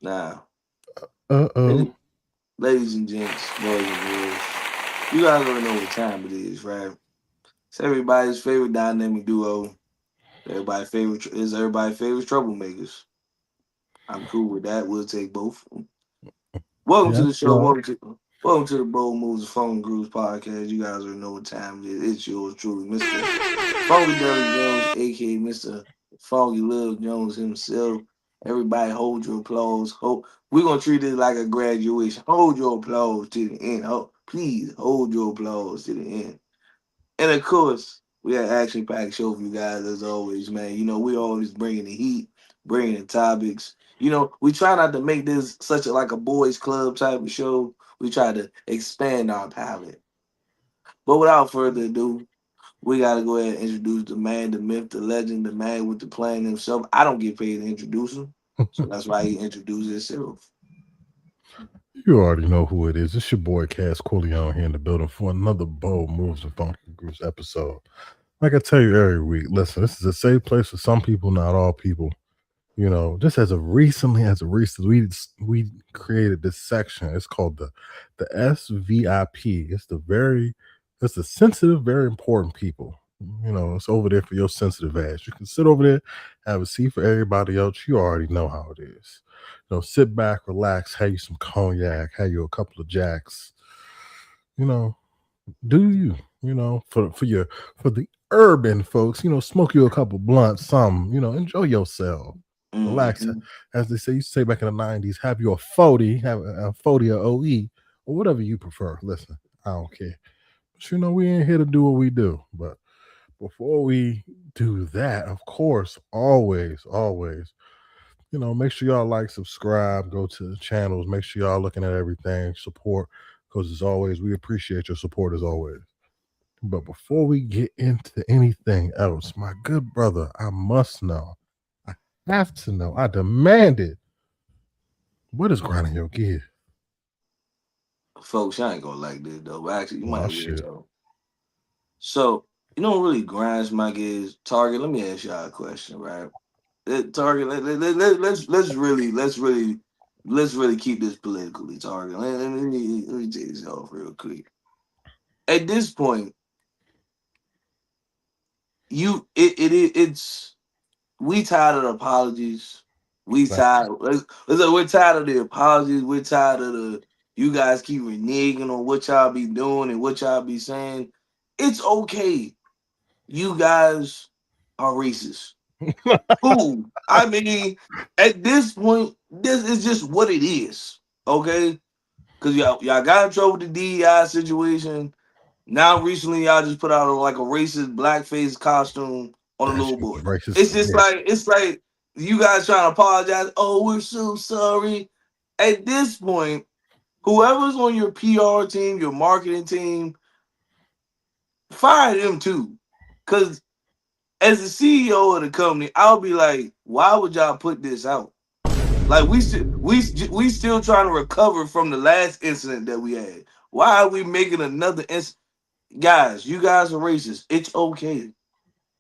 Now, Uh-oh. ladies and gents, boys and girls, you guys already know what time it is, right? It's everybody's favorite dynamic duo. Everybody's favorite troublemakers. I'm cool with that. We'll take both. Welcome to Yes, the show. sir. Welcome to the Bold Moves Phone Grooves podcast. You guys already know what time it is. It's yours truly, Mr. Funkadelic Jones, aka Mr. Funky Lil Jones himself. Everybody hold your applause. We're gonna treat it like a graduation. Hold your applause to the end. Please hold your applause to the end. And of course, we had action packed show for you guys as always, man. We always bringing the heat, bringing the topics. We try not to make this such like a boys club type of show. We try to expand our palette. But without further ado, we gotta go ahead and introduce the man, the myth, the legend, the man with the plan himself. I don't get paid to introduce him, so that's why he introduced himself. You already know who it is. It's your boy Cass Coolion here in the building for another Bold Moves and Funky Grooves episode. Like I tell you every week, listen, this is a safe place for some people, not all people. Just as recently we created this section. It's called the SVIP. It's the sensitive, very important people. It's over there for your sensitive ass. You can sit over there, have a seat for everybody else. You already know how it is. Sit back, relax, have you some cognac, have you a couple of jacks. You know, do you? For the urban folks, smoke you a couple blunts, some, enjoy yourself. Relax. Hmm. As they say, used to say back in the 90s, have your 40, have a 40 or OE, or whatever you prefer. Listen, I don't care. But we ain't here to do what we do. But before we do that, of course, always, make sure y'all like, subscribe, go to the channels, make sure y'all looking at everything, support, because as always, we appreciate your support as always. But before we get into anything else, my good brother, I must know. I have to know. I demand it. What is grinding your gear? Folks, I ain't gonna like this though, but actually, you Oh might will shit. though. So, what really grinds my gears? Target. Let me ask y'all a question, right? Target. Let's really keep this politically. Target. Let me take this off real quick. At this point, it's we tired of the apologies. We tired. We're tired of the apologies. We're tired of the you guys keep reneging on what y'all be doing and what y'all be saying. It's okay. You guys are racist. Cool. I mean, at this point, this is just what it is. Okay? Because y'all got in trouble with the DEI situation. Now recently y'all just put out like a racist blackface costume on a That little shit boy. was racist It's for just me. like you guys trying to apologize. Oh, we're so sorry. At this point, whoever's on your PR team, your marketing team, fire them too. Cause as the CEO of the company, I'll be like, why would y'all put this out? Like we still trying to recover from the last incident that we had. Why are we making another incident? Guys, you guys are racist. It's okay.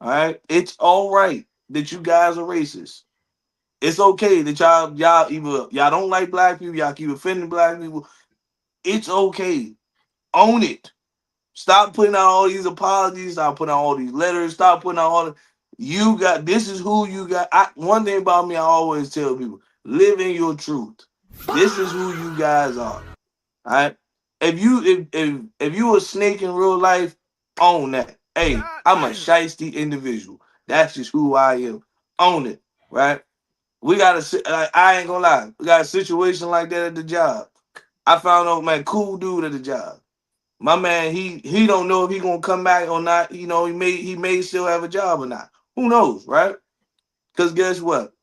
All right. It's all right that you guys are racist. It's okay that y'all either y'all don't like black people, y'all keep offending black people. It's okay. Own it. Stop putting out all these apologies. Stop putting out all these letters. Stop putting out all the you got this is who you got. One thing about me, I always tell people, live in your truth. This is who you guys are. All right. If you a snake in real life, own that. Hey, I'm a shiesty individual. That's just who I am. Own it, right? We got I ain't gonna lie. We got a situation like that at the job. I found out, man, cool dude at the job. My man, he don't know if he gonna come back or not. He may still have a job or not. Who knows, right? Because guess what?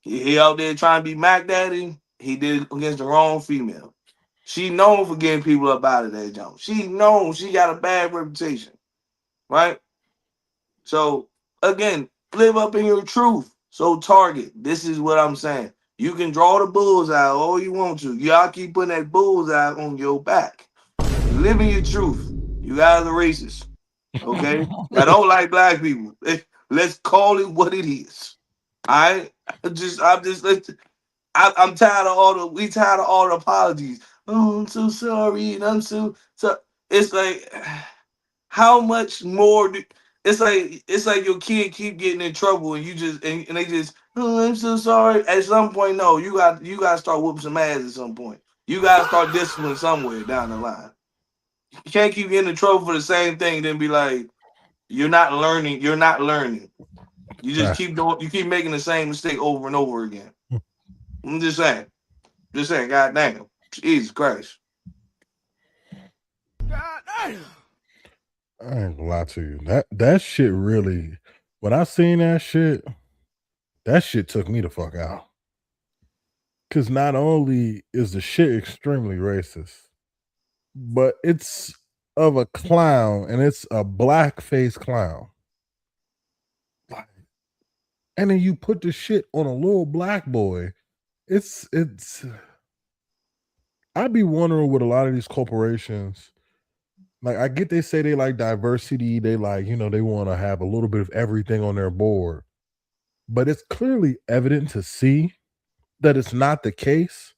He out there trying to be Mac Daddy. He did it against the wrong female. She known for getting people up out of that jump. She known she got a bad reputation, right? So again, live up in your truth. So Target, this is what I'm saying. You can draw the bulls out all you want to. Y'all keep putting that bulls out on your back. Live in your truth. You guys are racist. Okay? I don't like black people. Let's call it what it is. I just I'm tired of we tired of all the apologies. Oh, I'm so sorry, and I'm so. It's like, how much more? It's like your kid keep getting in trouble, and you just and they just, oh, I'm so sorry. At some point, no, you got to start whooping some ass. At some point, you got to start discipline somewhere down the line. You can't keep getting in trouble for the same thing, then be like, you're not learning. You're not learning. You just Fact. keep doing. You keep making the same mistake over and over again. I'm just saying. Just saying. God damn. Jesus Christ. I ain't gonna lie to you. That shit really, when I seen that shit took me the fuck out. Cause not only is the shit extremely racist, but it's of a clown and it's a blackface clown. Like, and then you put the shit on a little black boy. It's I'd be wondering with a lot of these corporations. Like, I get they say they like diversity, they like, they want to have a little bit of everything on their board. But it's clearly evident to see that it's not the case.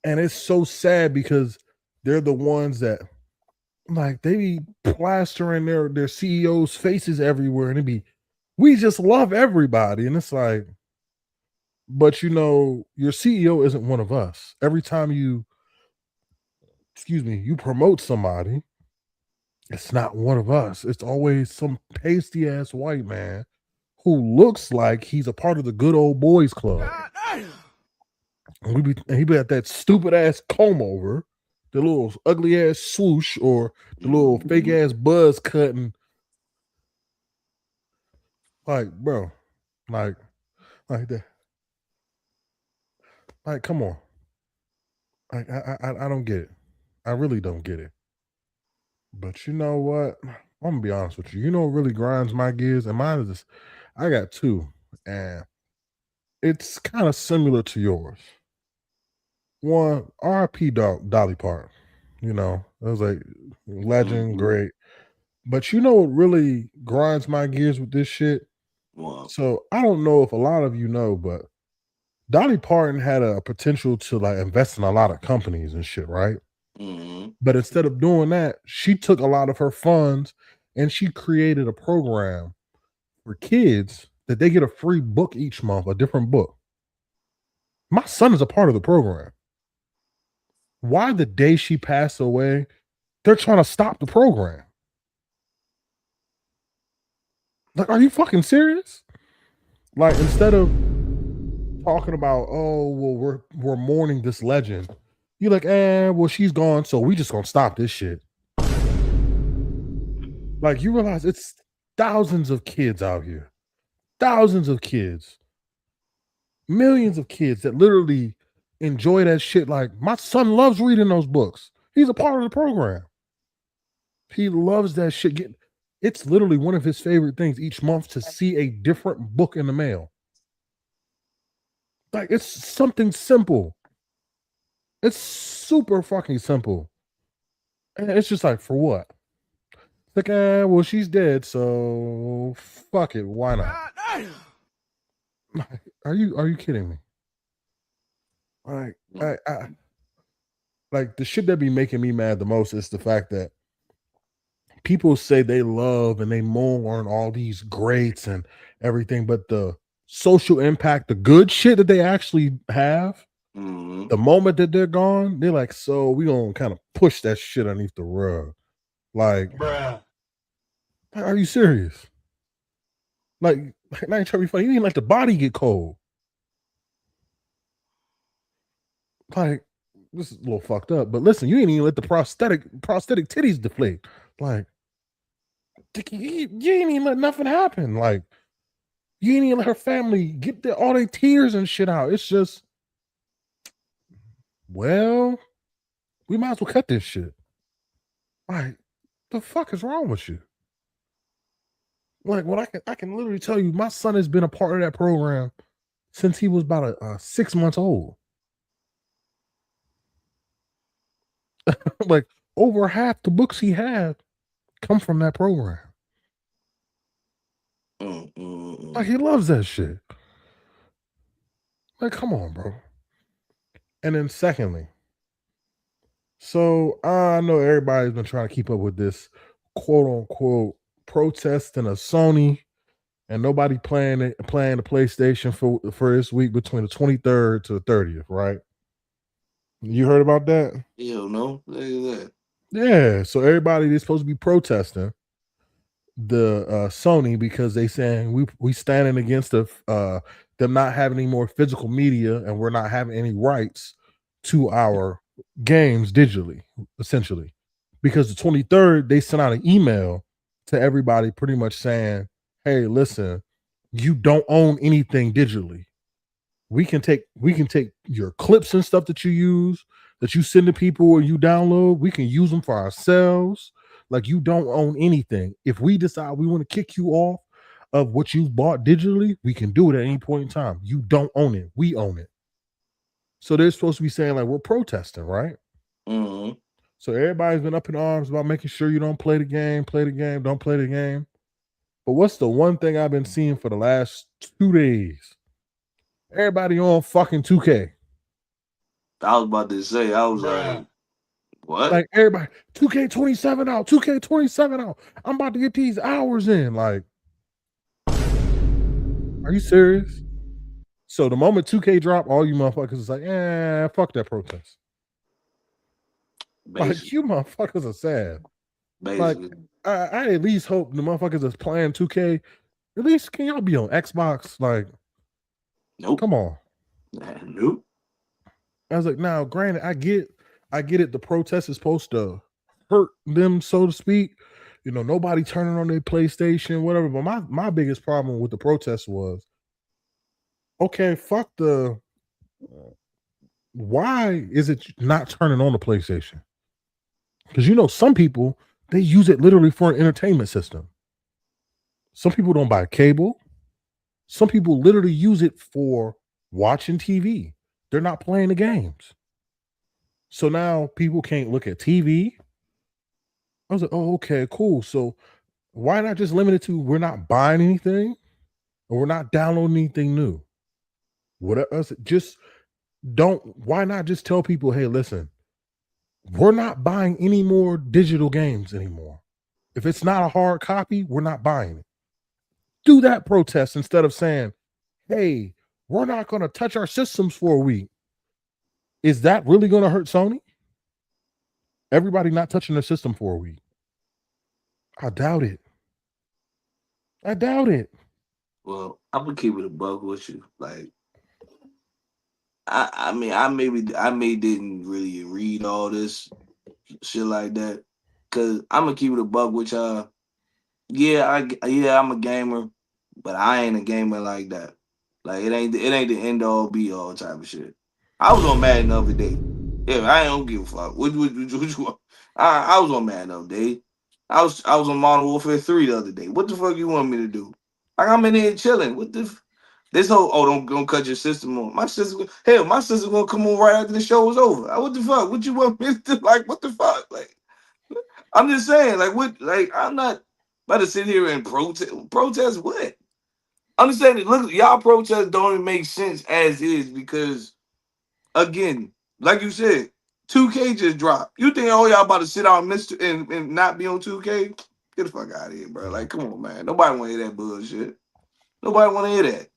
And it's so sad because they're the ones that, like, they be plastering their CEOs' faces everywhere, and it be, we just love everybody. And it's like, but your CEO isn't one of us. Every time you promote somebody, it's not one of us. It's always some pasty ass white man who looks like he's a part of the good old boys club. And he be at that stupid ass comb over, the little ugly ass swoosh, or the little fake ass buzz cutting. Like, bro, like that. Like, come on. Like, I don't get it. I really don't get it. But you know what? I'm gonna be honest with you. You know what really grinds my gears? And mine is this. I got two, and it's kind of similar to yours. One, R.I.P. Dolly Parton. It was like legend, great. But you know what really grinds my gears with this shit? Wow. So I don't know if a lot of you know, but Dolly Parton had a potential to like invest in a lot of companies and shit, right? Mm-hmm. But instead of doing that, she took a lot of her funds and she created a program for kids that they get a free book each month, a different book. My son is a part of the program. Why the day she passed away, they're trying to stop the program? Like, are you fucking serious? Like, instead of talking about, oh, well, we're mourning this legend, you're like, well, she's gone, so we just gonna stop this shit. Like, you realize it's thousands of kids out here, thousands of kids, millions of kids that literally enjoy that shit. Like, my son loves reading those books. He's a part of the program. He loves that shit. It's literally one of his favorite things each month to see a different book in the mail. Like, it's something simple. It's super fucking simple. And it's just like, for what? Like, well, she's dead, so fuck it. Why not? Are you kidding me? Like, like the shit that be making me mad the most is the fact that people say they love and they mourn all these greats and everything, but the social impact, the good shit that they actually have, the moment that they're gone, they're like, so we gonna kind of push that shit underneath the rug. Like, bruh, are you serious? Like, not trying to be funny. You didn't let the body get cold. Like, this is a little fucked up, but listen, you ain't even let the prosthetic titties deflate. Like, you ain't even let nothing happen. Like, you ain't even let her family get all their tears and shit out. It's just, well, we might as well cut this shit. Like, the fuck is wrong with you? Like, what I can literally tell you, my son has been a part of that program since he was about 6 months old. Like, over half the books he had come from that program. Like, he loves that shit. Like, come on, bro. And then secondly, so I know everybody's been trying to keep up with this quote unquote protesting of Sony and nobody playing the PlayStation for this week between the 23rd to the 30th, right? You heard about that? Hell no. Look at that. Yeah. So everybody is supposed to be protesting the Sony because they saying we standing against them not having any more physical media and we're not having any rights to our games digitally, essentially. Because the 23rd they sent out an email to everybody pretty much saying, "Hey, listen, you don't own anything digitally. We can take your clips and stuff that you use, that you send to people or you download, we can use them for ourselves. Like you don't own anything. If we decide we want to kick you off of what you've bought digitally, we can do it at any point in time. You don't own it. We own it." So they're supposed to be saying like we're protesting, right? Mm-hmm. So everybody's been up in arms about making sure you don't play the game, don't play the game. But what's the one thing I've been seeing for the last 2 days? Everybody on fucking 2K. I was about to say, I was Bruh. like, what? Like everybody, 2K27 out, 2K27 out. I'm about to get these hours in. Like, are you serious? So the moment 2K drop, all you motherfuckers is like, fuck that protest. Like, Basically. you motherfuckers are sad. Like, Basically. I at least hope the motherfuckers that's playing 2K, at least can y'all be on Xbox? Like, Nope. come on. Nope. I was like, now, granted, I get it. The protest is supposed to hurt them, so to speak. You know, nobody turning on their PlayStation, whatever. But my biggest problem with the protest was, okay, fuck the. Why is it not turning on the PlayStation? Because you know, some people they use it literally for an entertainment system. Some people don't buy cable. Some people literally use it for watching TV. They're not playing the games. So now people can't look at TV. I was like, oh, okay, cool. So why not just limit it to we're not buying anything or we're not downloading anything new? What else? Just don't. Why not just tell people, hey, listen, we're not buying any more digital games anymore. If it's not a hard copy, we're not buying it. Do that protest instead of saying, hey, we're not going to touch our systems for a week. Is that really going to hurt Sony? Everybody not touching their system for a week. I doubt it. I doubt it. Well, I'm gonna keep it a buck with you. Like, I mean, I may didn't really read all this shit like that, cause I'm gonna keep it a buck with y'all. Yeah, I'm a gamer, but I ain't a gamer like that. Like it ain't the end all be all type of shit. I was on Madden the other day. Yeah, I don't give a fuck. What you want? I was on Madden the other day. I was on Modern Warfare 3 the other day. What the fuck you want me to do? Like I'm in here chilling. What the this whole don't cut your system on. My sister hell, my sister gonna come on right after the show was over. What the fuck? What you want me to do? Like what the fuck? Like I'm just saying, like what like I'm not about to sit here and protest what? Understand it. Look, y'all protests don't even make sense as is because again, like you said, 2K just dropped. You think all y'all about to sit out and not be on 2K? Get the fuck out of here, bro. Like, come on, man. Nobody wanna hear that bullshit. Nobody wanna hear that.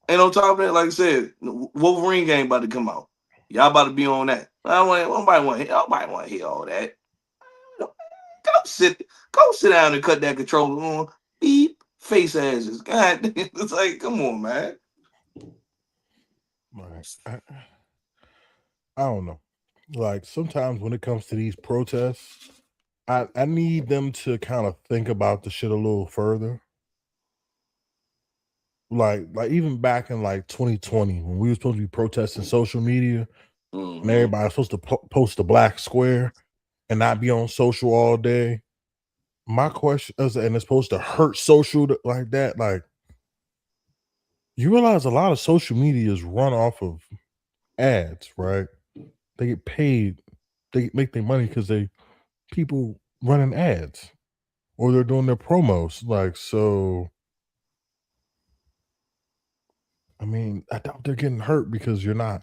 And on top of that, like I said, Wolverine game about to come out. Y'all about to be on that. I don't want nobody want to hear all that. Go sit down and cut that controller on. Beep, face asses. God damn, it's like, come on, man. Right. I don't know. Like sometimes when it comes to these protests, I need them to kind of think about the shit a little further. Like even back in like 2020 when we were supposed to be protesting social media and Mm-hmm. everybody was supposed to post a black square and not be on social all day. My question is, and it's supposed to hurt social like that. Like you realize a lot of social media is run off of ads, right? They get paid, they make their money because they people running ads or they're doing their promos. Like so, I mean, I doubt they're getting hurt because you're not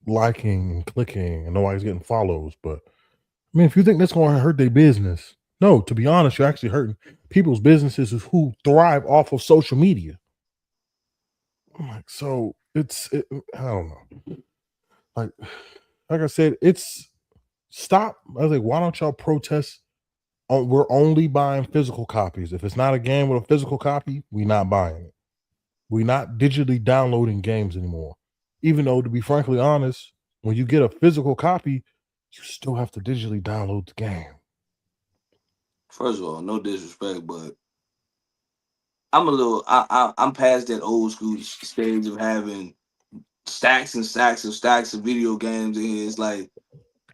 liking and clicking and nobody's getting follows. But I mean, if you think that's going to hurt their business, no, to be honest, you're actually hurting people's businesses who thrive off of social media. I'm like, so I don't know. Like I said, it's stop. I was like, why don't y'all protest? Oh, we're only buying physical copies. If it's not a game with a physical copy, we're not buying it. We're not digitally downloading games anymore. Even though, to be frankly honest, when you get a physical copy, you still have to digitally download the game. First of all, no disrespect, but I'm past that old school stage of having stacks and stacks and stacks of video games in here. It's like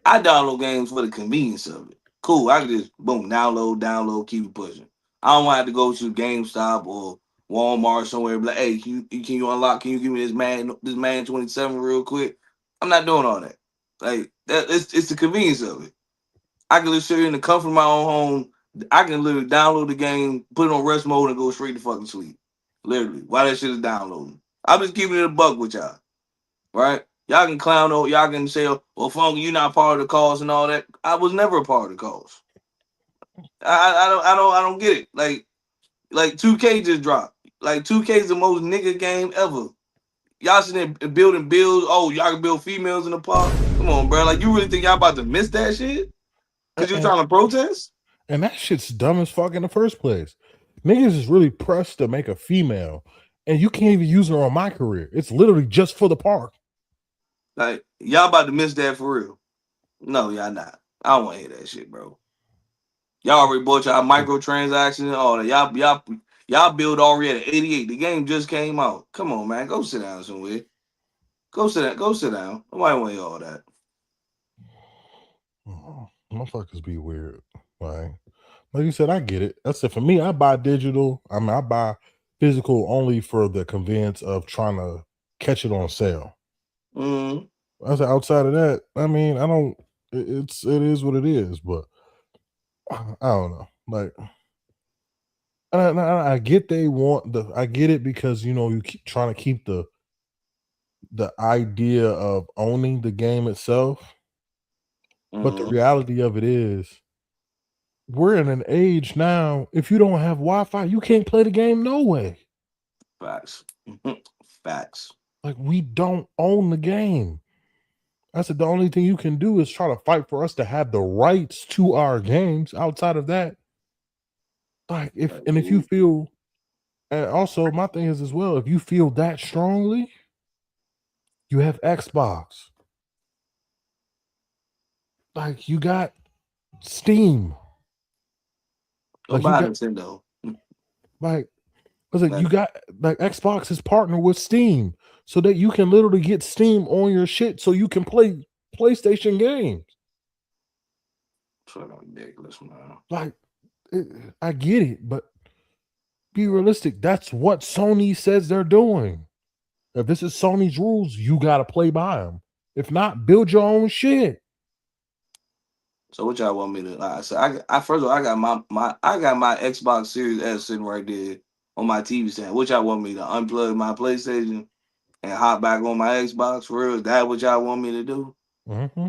I download games for the convenience of it. Cool, I can just boom, download, keep it pushing. I don't want to have to go to GameStop or Walmart somewhere and be like, hey, can you unlock? Can you give me this man 27 real quick? I'm not doing all that. Like that, it's the convenience of it. I can literally sit in the comfort of my own home. I can literally download the game, put it on rest mode, and go straight to fucking sleep. Literally, while that shit is downloading. I'm just keeping it a buck with y'all, right? Y'all can clown on, y'all can say, well, Funky, you're not part of the cause and all that. I was never a part of the cause. I don't get it. Like 2K just dropped. Like 2K is the most nigga game ever. Y'all sitting there building builds. Oh, y'all can build females in the park. Come on, bro. Like you really think y'all about to miss that shit? Cause you're And, trying to protest? and that shit's dumb as fuck in the first place. Niggas is really pressed to make a female, and you can't even use her on my career. It's literally just for the park. Like y'all about to miss that for real? No, y'all not. I don't want to hear that shit, bro. Y'all already bought y'all microtransactions and all that. Y'all build already at 88. The game just came out. Come on, man. Go sit down somewhere. Go sit down. Go sit down. Nobody want to hear all that. Motherfuckers be weird. Like you said, I get it. That's it for me. I buy digital. I mean, I buy physical only for the convenience of trying to catch it on sale. Mm. I said outside of that, I mean, I don't. It is what it is. But I don't know. Like I get they want the. I get it because you keep trying to keep the idea of owning the game itself. But the Mm-hmm. reality of it is, we're in an age now. If you don't have Wi-Fi, you can't play the game no way. Facts. Facts. Like we don't own the game. I said the only thing you can do is try to fight for us to have the rights to our games. Outside of that, like if you feel, and also my thing is as well, if you feel that strongly, you have Xbox. Like you got Steam. Go Like you buy got Nintendo. like I was like Like, you got like Xbox is partnered with Steam so that you can literally get Steam on your shit so you can play PlayStation games. fucking ridiculous, man. Like I get it, but be realistic. That's what Sony says they're doing. If this is Sony's rules, you got to play by them. If not, build your own shit. So what y'all want me to? Like I said, I first of all, I got my Xbox Series S sitting right there on my TV stand. What y'all want me to unplug my PlayStation and hop back on my Xbox for real? Is that what y'all want me to do? Mm-hmm.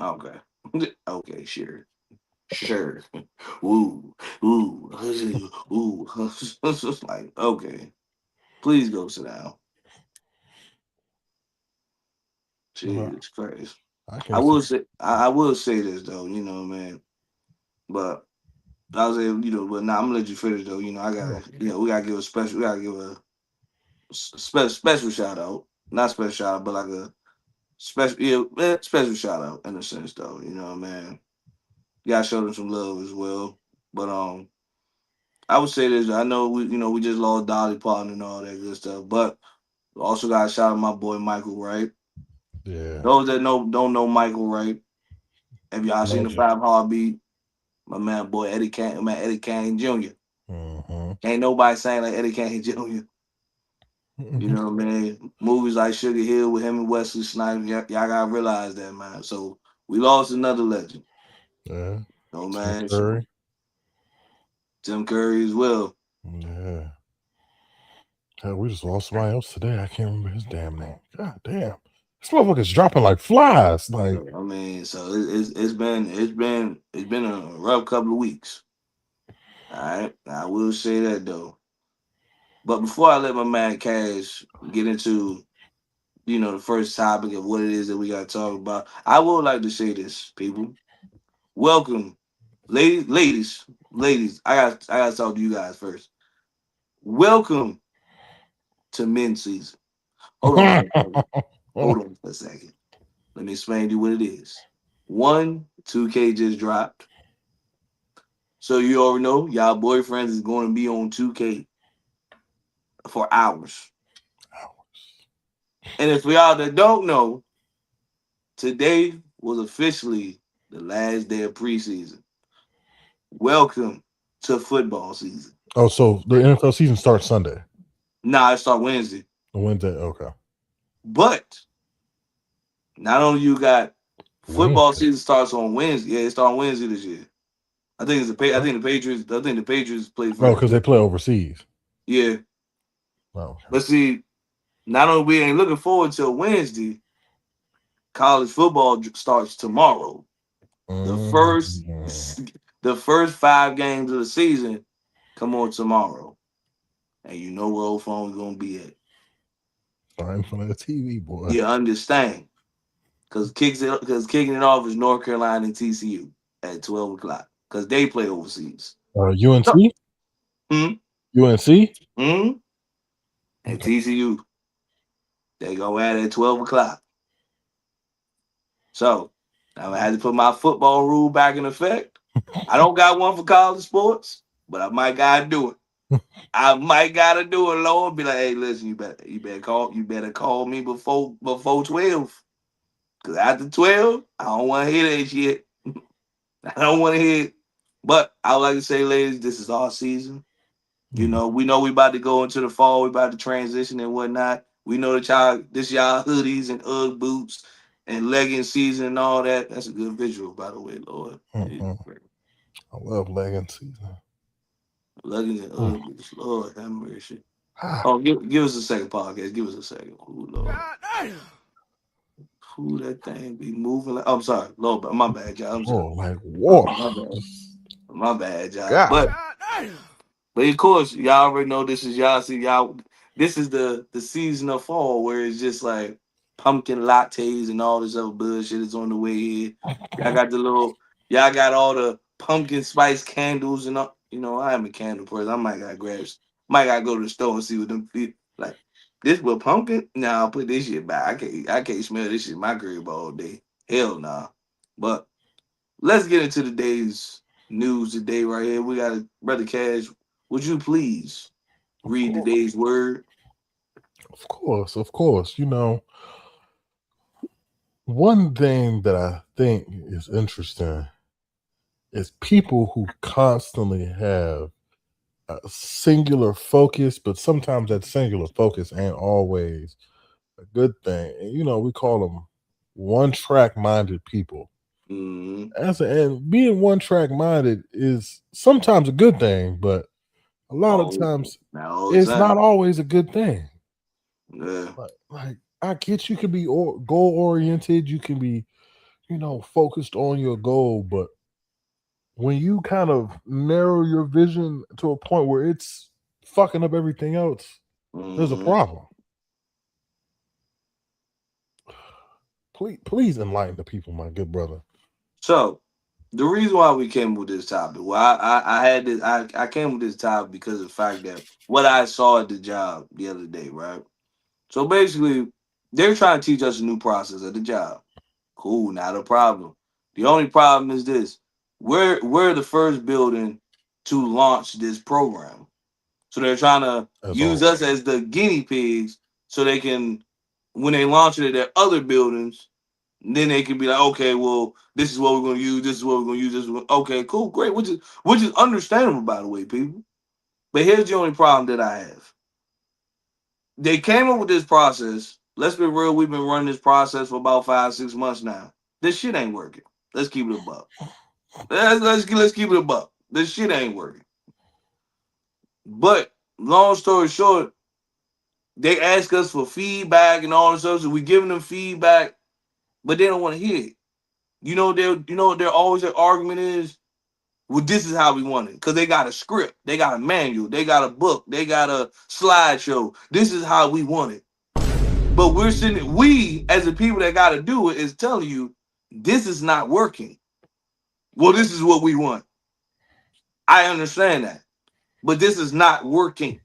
Okay. Okay, sure. Sure. Ooh. Ooh. Ooh. It's just like, okay. Please go sit down. Jesus Christ. I I can see. will say I will say this though, man. But I was able, but now I'm gonna let you finish though. I gotta, we gotta give a special, we gotta give a special shout out, not special shout out, but like a special, special shout out in a sense though. Man, you gotta show them some love as well. But I would say this. I know we just lost Dolly Parton and all that good stuff, but also gotta shout out my boy Michael Wright. Yeah. Those that don't know Michael Wright, have y'all seen the Legend. 5 Heartbeat? My man, boy Eddie Kane Jr. Mm-hmm. Ain't nobody saying like Eddie Kane Jr. You Mm-hmm. know what I mean? Movies like Sugar Hill with him and Wesley Snipes, y'all gotta realize that, man. So we lost another legend. Yeah. Tim Man. So Curry. Tim Curry as well. Yeah. Hell, we just lost somebody else today. I can't remember his damn name. God damn. This motherfucker's dropping like flies. Like, I mean, so it's been a rough couple of weeks. All right, I will say that though. But before I let my man Cash get into the first topic of what it is that we got to talk about, I would like to say this, people. Welcome, ladies. I got to talk to you guys first. Welcome to men's season. Hold on for a second. Hold on for a second. Let me explain to you what it is. 2K just dropped. So you already know y'all boyfriends is going to be on 2K for hours. And if for y'all that don't know, today was officially the last day of preseason. Welcome to football season. oh, so the NFL season starts Sunday. Nah, it start Wednesday. Wednesday. Okay. But not only you got football Wednesday. season starts on Wednesday. Yeah, it starts on Wednesday this year. I think I think the Patriots. I think the Patriots play Oh, first. because they play overseas. Yeah, Oh, okay. but see, not only we ain't looking forward till Wednesday. College football starts tomorrow. The first Mhm. the first 5 games of the season come on tomorrow, and you know where old phone's gonna be at. Fine for the TV, boy. You understand? Kicking it off is North Carolina and TCU at 12 o'clock because they play overseas. UNC? Hmm? UNC? Hmm? And Okay. TCU they go at 12 o'clock. So I had to put my football rule back in effect. I don't got one for college sports, but I might gotta do it. I might gotta do it, Lord. Be like, hey, listen, you better call me before 12. Cause after 12, I don't want to hear that shit. I don't want to hear it. But I would like to say, ladies, this is our season. Mhm. We know we about to go into the fall, we about to transition and whatnot. We know that y'all hoodies and Ugg boots and legging season and all that. That's a good visual, by the way, Lord. Mhm. I love legging season. Leggings and Mm. Ugg boots, Lord have mercy. Ah, Oh, give us a second podcast. Give us a second. Ooh, Lord. Ooh, that thing be moving. I'm sorry, Lord, but my bad, y'all. I'm sorry. oh, like water. My bad. My bad, y'all. God. But of course, y'all already know this is y'all. See, y'all. This is the season of fall where it's just like pumpkin lattes and all this other bullshit is on the way here. Y'all got the little. Y'all got all the pumpkin spice candles and all. I am a candle person. I might gotta might gotta go to the store and see what them feel like. This with pumpkin? Nah, I'll put this shit back. I can't smell this shit in my crib all day. Hell nah. But let's get into today's news today right here. We got Brother Cash. Would you please Of read course. today's word? Of course. Of course. One thing that I think is interesting is people who constantly have a singular focus, but sometimes that singular focus ain't always a good thing. And we call them one track minded people. Mm-hmm. And being one track minded is sometimes a good thing, but a lot of All, times not all the it's not time. always a good thing. Yeah. Like I get you can be goal oriented, you can be focused on your goal, but when you kind of narrow your vision to a point where it's fucking up everything else, there's a Mm-hmm. problem. Please enlighten the people, my good brother. So the reason why we came with this topic, well, I had this, I came with this topic because of the fact that what I saw at the job the other day, right? So basically, they're trying to teach us a new process at the job. Cool, not a problem. The only problem is this: we're the first building to launch this program. So they're trying to As use always. us as the guinea pigs so they can, when they launch it at their other buildings, then they can be like, okay, well, this is what we're going to use. This is what we're going to use. Okay, cool, great, which is understandable, by the way, people. But here's the only problem that I have. They came up with this process. Let's be real. We've been running this process for about 5, 6 months now. This shit ain't working. Let's keep it a buck. Let's keep it a buck. This shit ain't working. But long story short, They ask us for feedback and all this stuff, so we giving them feedback, but they don't want to hear it. Their always their argument is, well, this is how we want it. Because they got a script, they got a manual, they got a book, they got a slideshow. This is how we want it. But we as the people that gotta do it is telling you this is not working. Well, this is what we want. I understand that. But this is not working.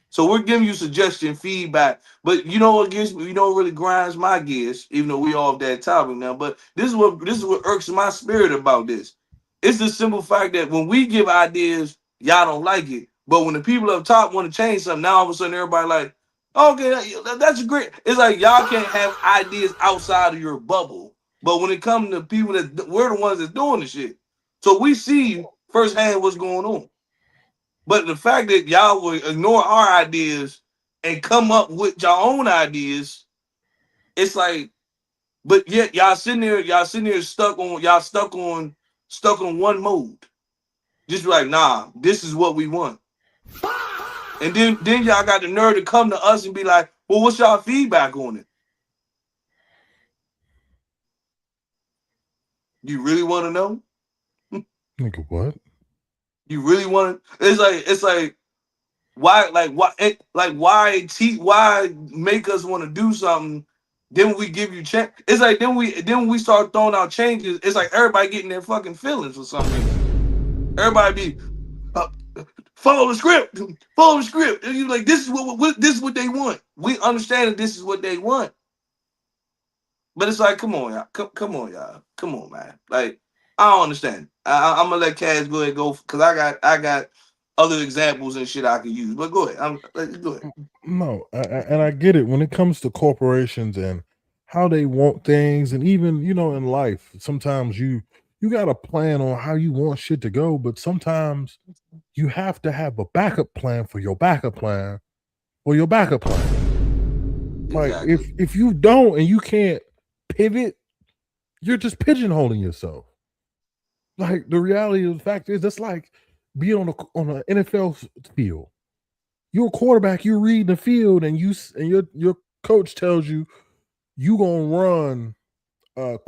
So we're giving you suggestion, feedback. But you know what really grinds my gears, even though we off that topic now. But this is what irks my spirit about this. It's the simple fact that when we give ideas, y'all don't like it. But when the people up top want to change something, now all of a sudden everybody like, okay, that's great. It's like y'all can't have ideas outside of your bubble. But when it comes to people we're the ones that's doing the shit. So we see firsthand what's going on. But the fact that y'all will ignore our ideas and come up with your own ideas, it's like, but yet y'all sitting there stuck on one mode. Just like, nah, this is what we want. And then y'all got the nerve to come to us and be like, well, what's y'all feedback on it? You really want to know? Nigga, what? You really want to? It's like why make us want to do something? Then we give you check. It's like then we start throwing out changes. It's like everybody getting their fucking feelings for some reason. Everybody be follow the script. And you like, this is what they want. We understand that this is what they want. But it's like, come on, y'all. Come on, y'all. Come on, man. Like, I don't understand. I'm gonna let Kaz go ahead and go because I got other examples and shit I can use. But go ahead. Go ahead. No, and I get it when it comes to corporations and how they want things, and even in life, sometimes you got a plan on how you want shit to go, but sometimes you have to have a backup plan for your backup plan or your backup plan. Exactly. Like if you don't and you can't pivot, you're just pigeonholing yourself. Like the reality of the fact is, that's like being on an NFL field. You're a quarterback. You read the field, and your coach tells you gonna run a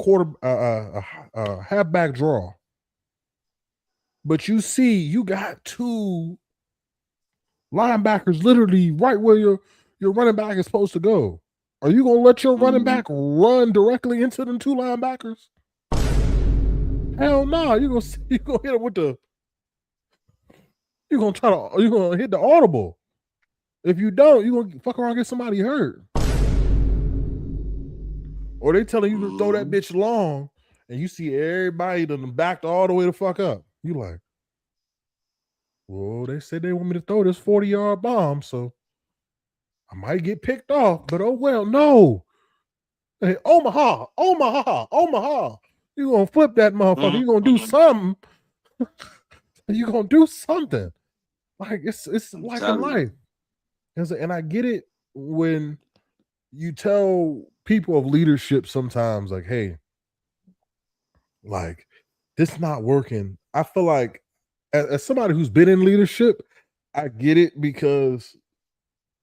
halfback draw, but you see you got two linebackers literally right where your running back is supposed to go. Are you gonna let your running back run directly into them two linebackers? Hell no! You're gonna hit him with the. You're gonna hit the audible. If you don't, you're gonna fuck around and get somebody hurt. Or they telling you to throw that bitch long, and you see everybody done backed all the way the fuck up. You like, well, they said they want me to throw this 40-yard bomb, so I might get picked off, but oh well, no. Hey, Omaha. You're gonna flip that motherfucker. You're gonna do something. You're gonna do something. Like it's like in life. And I get it when you tell people of leadership sometimes, like, hey, like, this not working. I feel like as somebody who's been in leadership, I get it because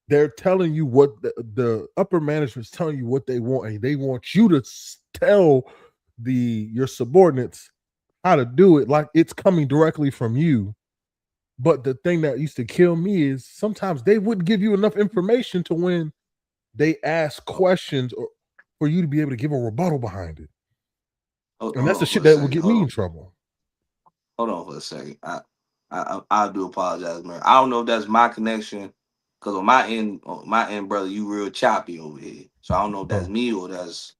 they're telling you what the upper management's telling you what they want, and they want you to tell your subordinates how to do it like it's coming directly from you. But the thing that used to kill me is sometimes they wouldn't give you enough information to when they ask questions for you to be able to give a rebuttal behind it. And that's the shit that would get me in trouble. Hold on for a second. I do apologize, man. I don't know if that's my connection, because on my end, brother, you real choppy over here. So I don't know if that's me or that's,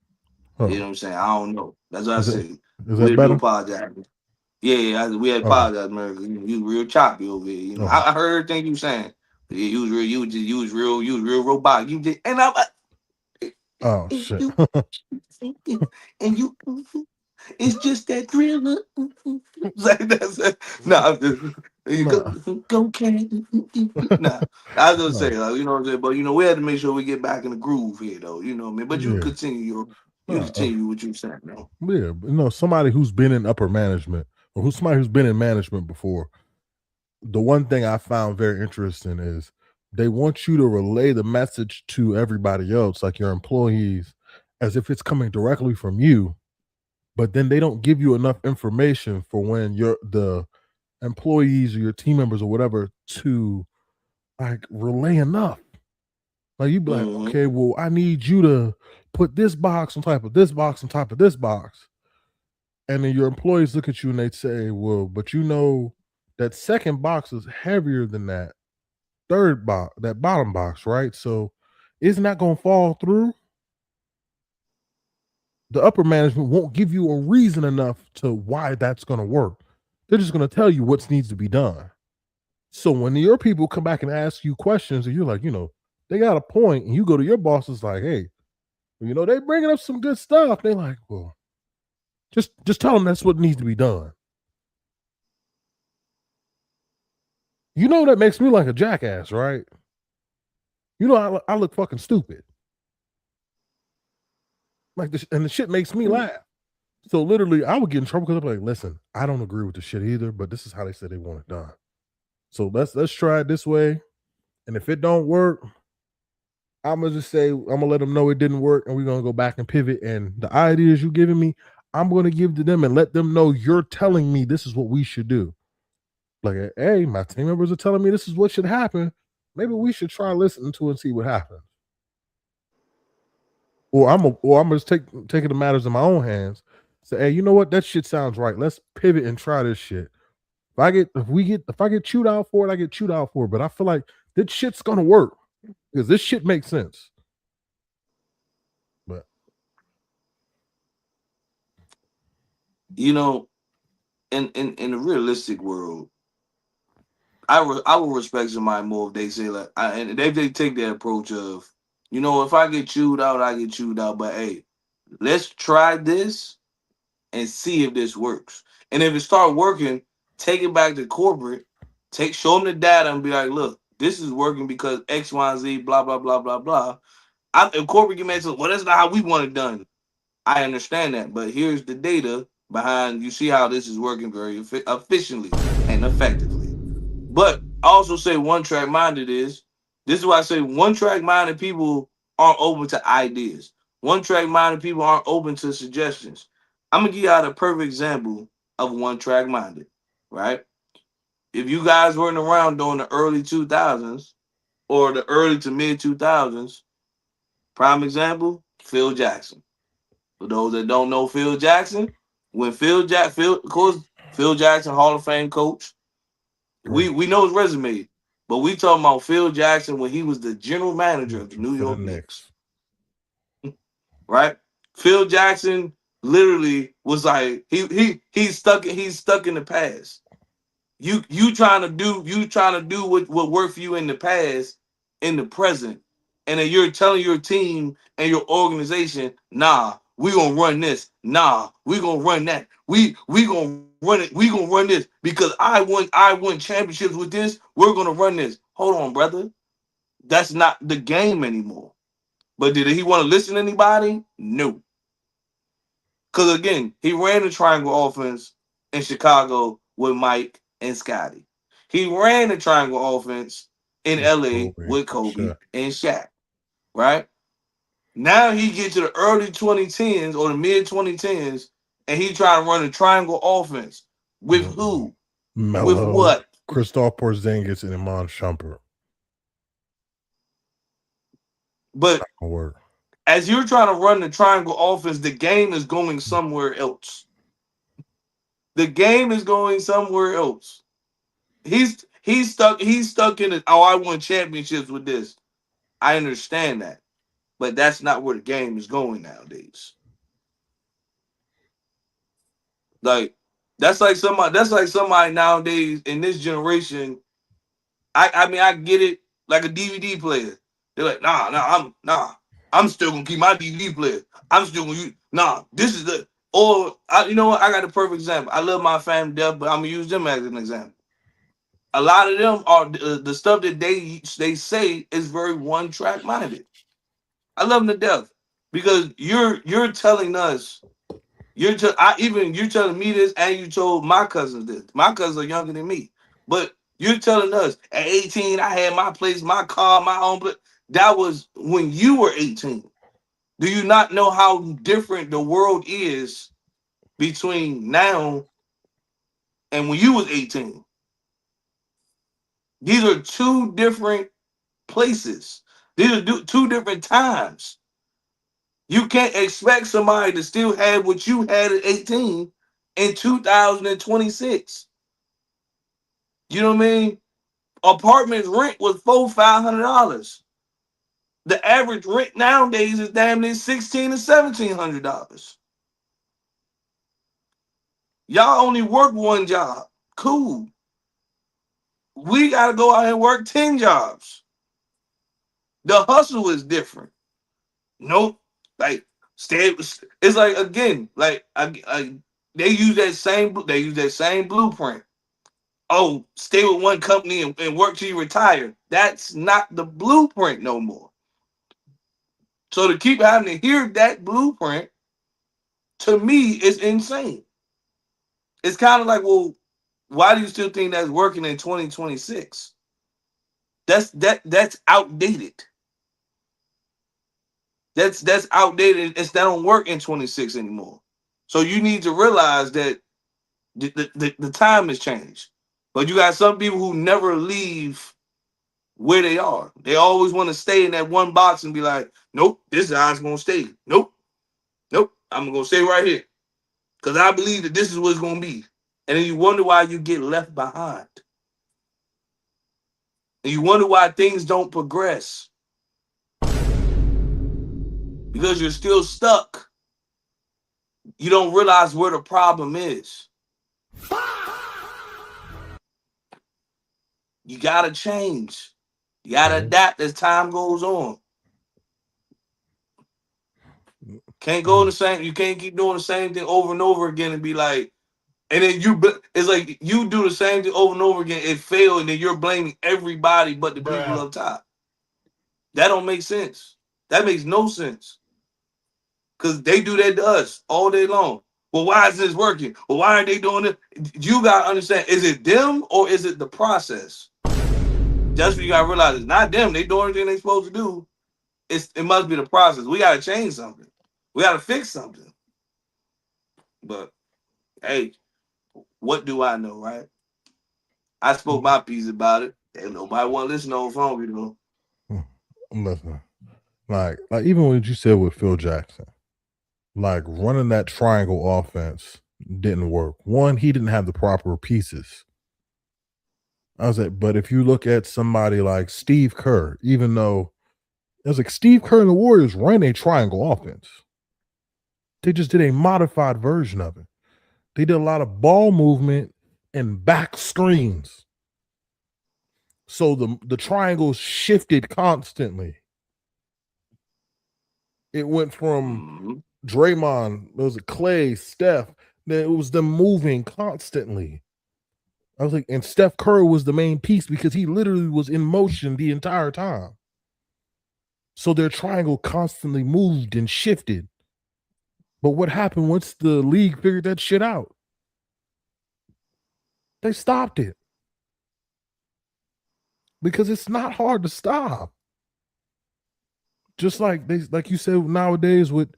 you know what I'm saying? I don't know. That's what I said. We do apologize. Yeah, we had apologize, man. You real choppy over here. You know, I heard everything you saying. Yeah, you was real robotic. You did, and I. Oh shit! And you, it's just that thriller. Like that's it. Nah, go can. Nah, I was gonna say, like, you know what I'm saying, but we had to make sure we get back in the groove here, though. You know what I mean? But you continue continue what you saying, though. Yeah, somebody who's been in upper management or somebody who's been in management before. The one thing I found very interesting is they want you to relay the message to everybody else, like your employees, as if it's coming directly from you. But then they don't give you enough information for when the employees or your team members or whatever to like relay enough. Like you'd be like, Mm-hmm. okay, well, I need you to put this box on top of this box on top of this box. And then your employees look at you and they say, well, but you know that second box is heavier than that third box, that bottom box, right? So isn't that gonna fall through? The upper management won't give you a reason enough to why that's gonna work. They're just gonna tell you what needs to be done. So when your people come back and ask you questions, and you're like, they got a point, and you go to your boss, it's like, hey, they bringing up some good stuff. They're like, well, just tell them that's what needs to be done. That makes me like a jackass, right? I look fucking stupid. Like this, and the shit makes me laugh. So literally, I would get in trouble because I'm like, listen, I don't agree with the shit either, but this is how they said they want it done. So let's try it this way. And if it don't work, I'm gonna just say I'm gonna let them know it didn't work, and we're gonna go back and pivot. And the ideas you giving me, I'm gonna give to them and let them know you're telling me this is what we should do. Like, hey, my team members are telling me this is what should happen. Maybe we should try listening to it and see what happens. Or I'm gonna just taking the matters in my own hands. Say, hey, you know what? That shit sounds right. Let's pivot and try this shit. If I get chewed out for it, I get chewed out for it. But I feel like this shit's gonna work because this shit makes sense. But in the realistic world, I would respect somebody more if they say like, and if they take that approach of, if I get chewed out, I get chewed out. But hey, let's try this and see if this works. And if it start working, take it back to corporate, show them the data and be like, look, this is working because X, Y, and Z, blah, blah, blah, blah, blah. If corporate get mad, say, well, that's not how we want it done. I understand that, but here's the data behind. You see how this is working very efficiently and effectively. But I also say one track minded is this is why I say one track minded people aren't open to ideas. One track minded people aren't open to suggestions. I'm gonna give you out a perfect example of one track minded, right? If you guys weren't around during the early 2000s or the early to mid 2000s, prime example, Phil Jackson. For those that don't know Phil Jackson, when of course, Phil Jackson, Hall of Fame coach, we know his resume, but we talking about Phil Jackson when he was the general manager of the New York Knicks, right? Phil Jackson literally was like he's stuck in the past. You trying to do what worked for you in the past in the present, and then you're telling your team and your organization, nah, we gonna run this, nah, we gonna run that, we gonna run it, we gonna run this because I won championships with this. We're gonna run this. Hold on, brother, that's not the game anymore. But did he want to listen to anybody? No, because again, he ran the triangle offense in Chicago with Mike and Scotty. He ran the triangle offense in LA with Kobe and Shaq. Right? Now he gets to the early 2010s or the mid 2010s and he trying to run a triangle offense. With who? Melo, with what? Kristaps Porzingis and Iman Shumpert. But as you're trying to run the triangle offense, the game is going somewhere else. The game is going somewhere else. He's stuck in it. Oh, I won championships with this. I understand that. But that's not where the game is going nowadays. Like that's like somebody nowadays in this generation. I mean I get it, like a DVD player. They're like, I'm still gonna keep my DVD player. I'm still gonna use this is the you know what, I got a perfect example. I love my family death, but I'm gonna use them as an example. A lot of them are the stuff that they say is very one track minded. I love them to death because you're telling us you're telling me this, and you told my cousins this. My cousins are younger than me, but You're telling us at 18, I had my place, my car, my own place. That was when you were 18. Do you not know how different the world is between now and when you was 18? These are two different places. These are two different times. You can't expect somebody to still have what you had at 18 in 2026. You know what I mean? Apartments rent was $400-500. The average rent nowadays is damn near $1,600 to $1,700. Y'all only work one job. Cool. We gotta go out and work 10 jobs. The hustle is different. Nope. Like stay. It's like again. Like they use that same blueprint. Oh, stay with one company and work till you retire. That's not the blueprint no more. So to keep having to hear that blueprint, to me, is insane. It's kind of like, well, why do you still think that's working in 2026? That's outdated. That's outdated. That don't work in 26 anymore. So you need to realize that the time has changed. But you got some people who never leave where they are. They always want to stay in that one box and be like, nope, this is how it's gonna stay. Nope, nope, I'm gonna stay right here. Because I believe that this is what it's gonna be. And then you wonder why you get left behind. And you wonder why things don't progress. Because you're still stuck. You don't realize where the problem is. You gotta change. You gotta adapt as time goes on. Can't go in the same. You can't keep doing the same thing over and over again and be like, and then it's like you do the same thing over and over again. It failed, and then you're blaming everybody but the people up top. That don't make sense. That makes no sense. Because they do that to us all day long. Well, why is this working? Well, why are they doing it? You gotta understand: is it them or is it the process? That's what you gotta realize. It's not them. They doing everything they supposed to do. It must be the process. We gotta change something. We gotta fix something. But hey, what do I know, right? I spoke my piece about it. And nobody want to listen on the phone, you know. Listen, like even what you said with Phil Jackson, like running that triangle offense didn't work. One, he didn't have the proper pieces. I was like, but if you look at somebody like Steve Kerr, even though it was like Steve Kerr and the Warriors ran a triangle offense, they just did a modified version of it. They did a lot of ball movement and back screens. So the triangles shifted constantly. It went from Draymond, there was a Clay, Steph, it was them moving constantly. I was like, and Steph Curry was the main piece because he literally was in motion the entire time. So their triangle constantly moved and shifted. But what happened once the league figured that shit out? They stopped it. Because it's not hard to stop. Just like you said nowadays with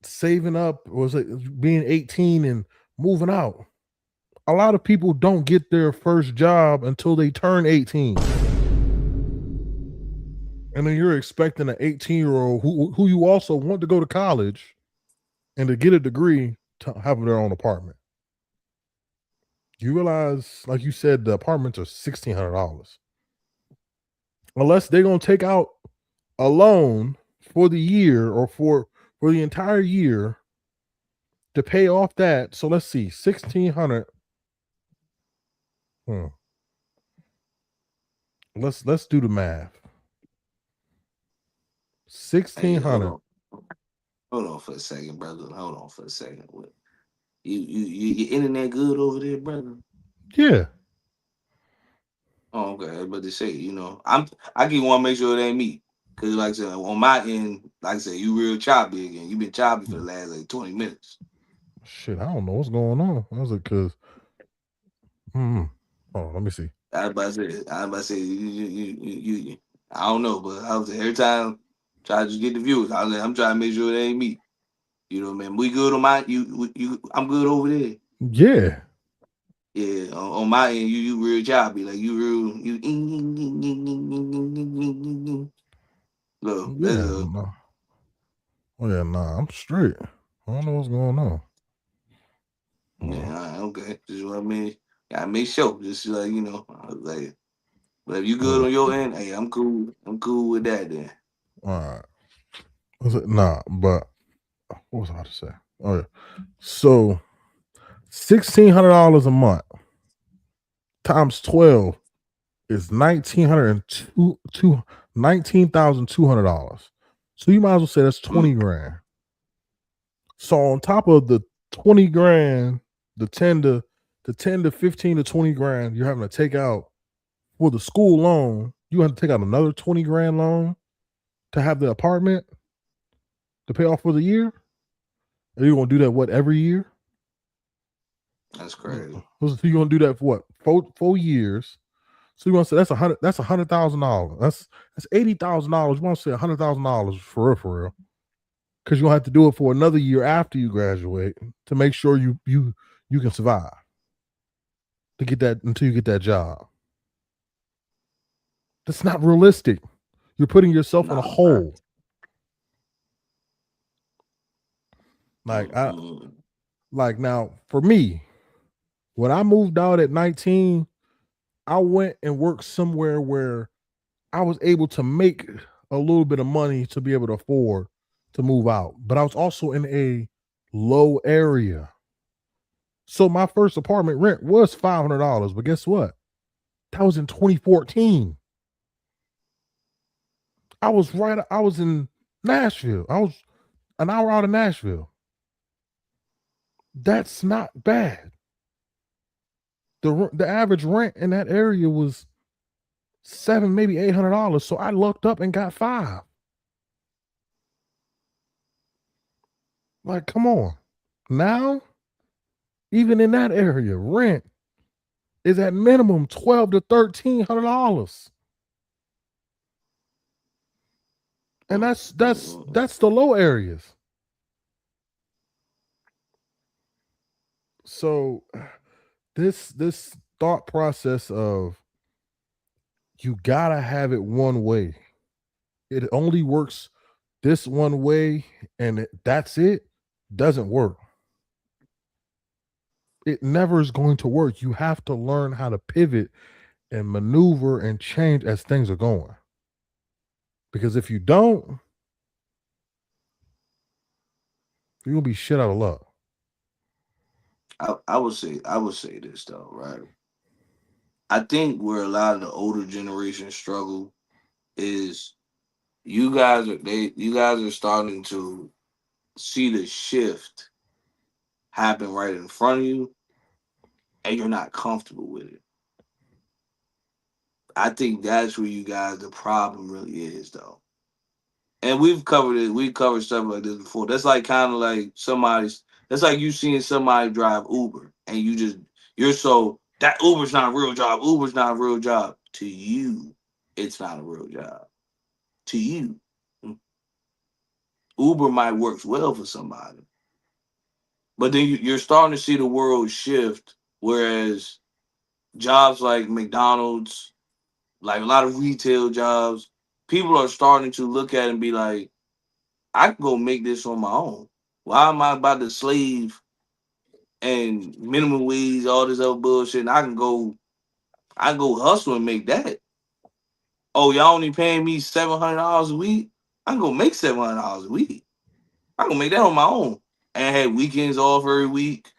saving up, or was it being 18 and moving out? A lot of people don't get their first job until they turn 18. And then you're expecting an 18-year-old who you also want to go to college and to get a degree to have their own apartment. You realize, like you said, the apartments are $1,600. Unless they're going to take out a loan for the year or for the entire year to pay off that. So let's see, 1,600. Let's do the math. 1,600. Hold on for a second, brother. Hold on for a second. Your internet good over there, brother? Yeah. Oh, okay. But to say, I just want to make sure it ain't me. Cause like I said, on my end, like I said, you real choppy again. You been choppy for the last like 20 minutes. Shit, I don't know what's going on. I was like, cause, oh, let me see. I was about to say, I don't know, but I was every time try to just get the views. I'm trying to make sure it ain't me. You know, man. We good on my I'm good over there. Yeah, Yeah, on my end, you real choppy, like you real you. Look, that's yeah, no. Oh yeah, nah, I'm straight. I don't know what's going on. yeah, Uh, all right, okay. Just what I mean. Gotta make sure, just like I was like, but if you good yeah. on your end, hey, I'm cool. I'm cool with that then. All right. Was it? Nah, but what was I about to say? Oh yeah. So $1,600 a month times 12 is 19,200 dollars. So you might as well say that's Mm, 20 grand. So on top of the 20 grand, the 10 to 15 to 20 grand you're having to take out for the school loan, you have to take out another 20 grand loan to have the apartment to pay off for the year. And you're gonna do that what every year? that's crazy. So you're gonna do that for what? 4 years. So you want to say that's $100,000. That's $80,000. You want to say $100,000 for real, for real. Because you'll have to do it for another year after you graduate to make sure you can survive to get that until you get that job. That's not realistic. You're putting yourself in a Nah, bro. hole. Like I Mm-mm. like now for me, when I moved out at 19, I went and worked somewhere where I was able to make a little bit of money to be able to afford to move out. But I was also in a low area. So my first apartment rent was $500. But guess what? That was in 2014. I was in Nashville. I was an hour out of Nashville. That's not bad. The average rent in that area was seven, maybe $800. So I looked up and got five. Like, come on. Now, even in that area, rent is at minimum $1,200 to $1,300. And Mm-mm. that's the low areas. So this thought process of you gotta have it one way. It only works this one way and that's it doesn't work. It never is going to work. You have to learn how to pivot and maneuver and change as things are going. Because if you don't, you're gonna be shit out of luck. I would say this though, right? I think where a lot of the older generation struggle is you guys are starting to see the shift happen right in front of you and you're not comfortable with it. I think that's where you guys the problem really is though. And we've covered it, we covered stuff like this before. That's like kind of like somebody's that's like you seeing somebody drive Uber and you're so that Uber's not a real job. Uber's not a real job. To you, it's not a real job. To you. Uber might work well for somebody. But then you're starting to see the world shift, whereas jobs like McDonald's, like a lot of retail jobs, people are starting to look at it and be like, I can go make this on my own. Why am I about to slave and minimum wage, all this other bullshit? And I can go hustle and make that. Oh, y'all only paying me $700 a week? I can go make $700 a week. I can make that on my own. And have weekends off every week.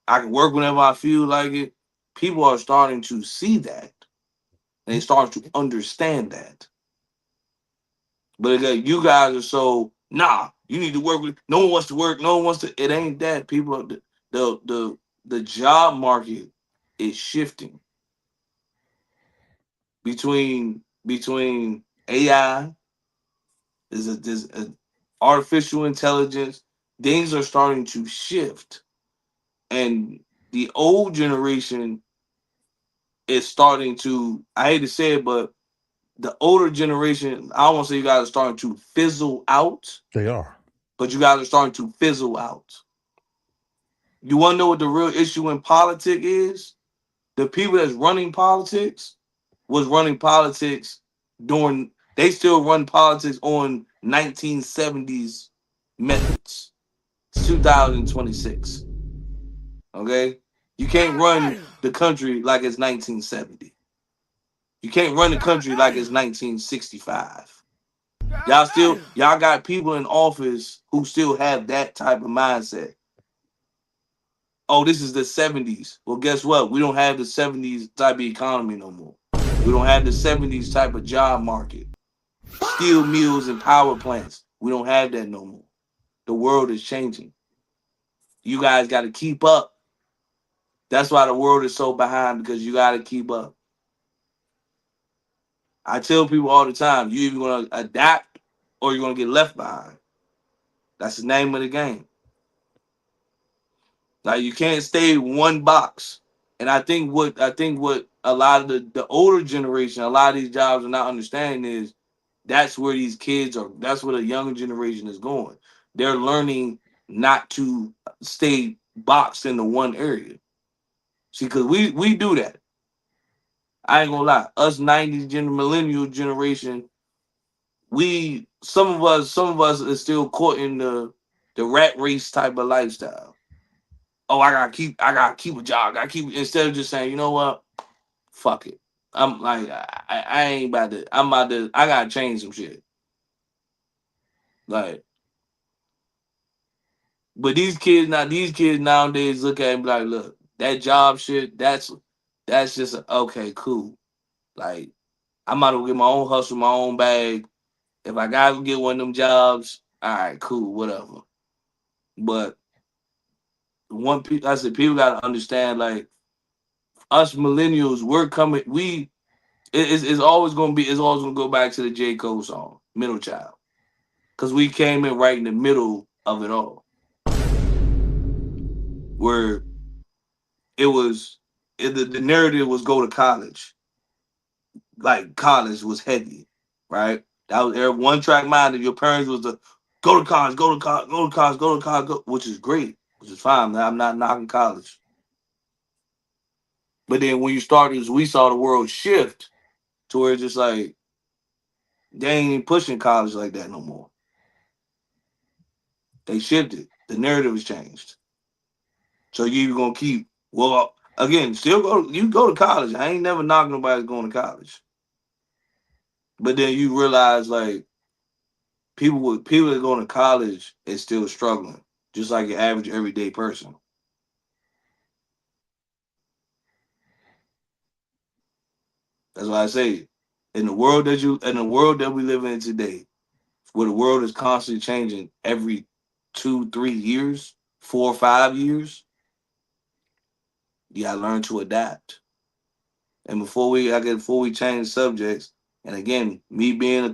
I can work whenever I feel like it. People are starting to see that. And they start to understand that. But again, you guys are so you need to work with no one wants to work, no one wants to it ain't that. People are the job market is shifting between AI, there's a artificial intelligence, things are starting to shift. And the old generation is starting to, I hate to say it, but the older generation, I don't want to say you guys are starting to fizzle out, They are. but you guys are starting to fizzle out. You want to know what the real issue in politics is? The people that's running politics was running politics during, they still run politics on 1970s methods. It's 2026. Okay? You can't run the country like it's 1970. You can't run the country like it's 1965. Y'all got people in office who still have that type of mindset. Oh, this is the 70s. Well, guess what? We don't have the 70s type of economy no more. We don't have the 70s type of job market. Steel mills and power plants. We don't have that no more. The world is changing. You guys got to keep up. That's why the world is so behind, because you got to keep up. I tell people all the time, you either going to adapt or you're going to get left behind. That's the name of the game. Like, you can't stay one box. And I think what a lot of the older generation, a lot of these jobs are not understanding is that's where these kids are. That's where the younger generation is going. They're learning not to stay boxed into one area. See, because we do that. I ain't gonna lie. Us '90s millennial generation, we some of us are still caught in the rat race type of lifestyle. Oh, I gotta keep a job. I gotta keep, instead of just saying, you know what, fuck it. I'm like, I ain't about to. I gotta change some shit. Like, but these kids nowadays look at it and be like, look, that job shit, that's just okay, cool. Like, I might as well get my own hustle, my own bag. If I gotta get one of them jobs, all right, cool, whatever. But I said, people gotta understand, like, us millennials, we're coming. It's always gonna be. It's always gonna go back to the J. Cole song, "Middle Child," because we came in right in the middle of it all, where it was the narrative was go to college. Like, college was heavy, right? That was their one track mind of your parents was to go to college, go to college, go to college, go to college, which is great, which is fine. I'm not knocking college. But then when you started, we saw the world shift to where it's just like they ain't even pushing college like that no more. They shifted. The narrative has changed. So you gonna keep, well, again, still go to college. I ain't never knocking nobody going to college. But then you realize, like, people that going to college is still struggling, just like your average everyday person. That's why I say, in the world that we live in today, where the world is constantly changing every 2, 3 years, 4 or 5 years, you gotta learn to adapt. And before we change subjects, and again, me being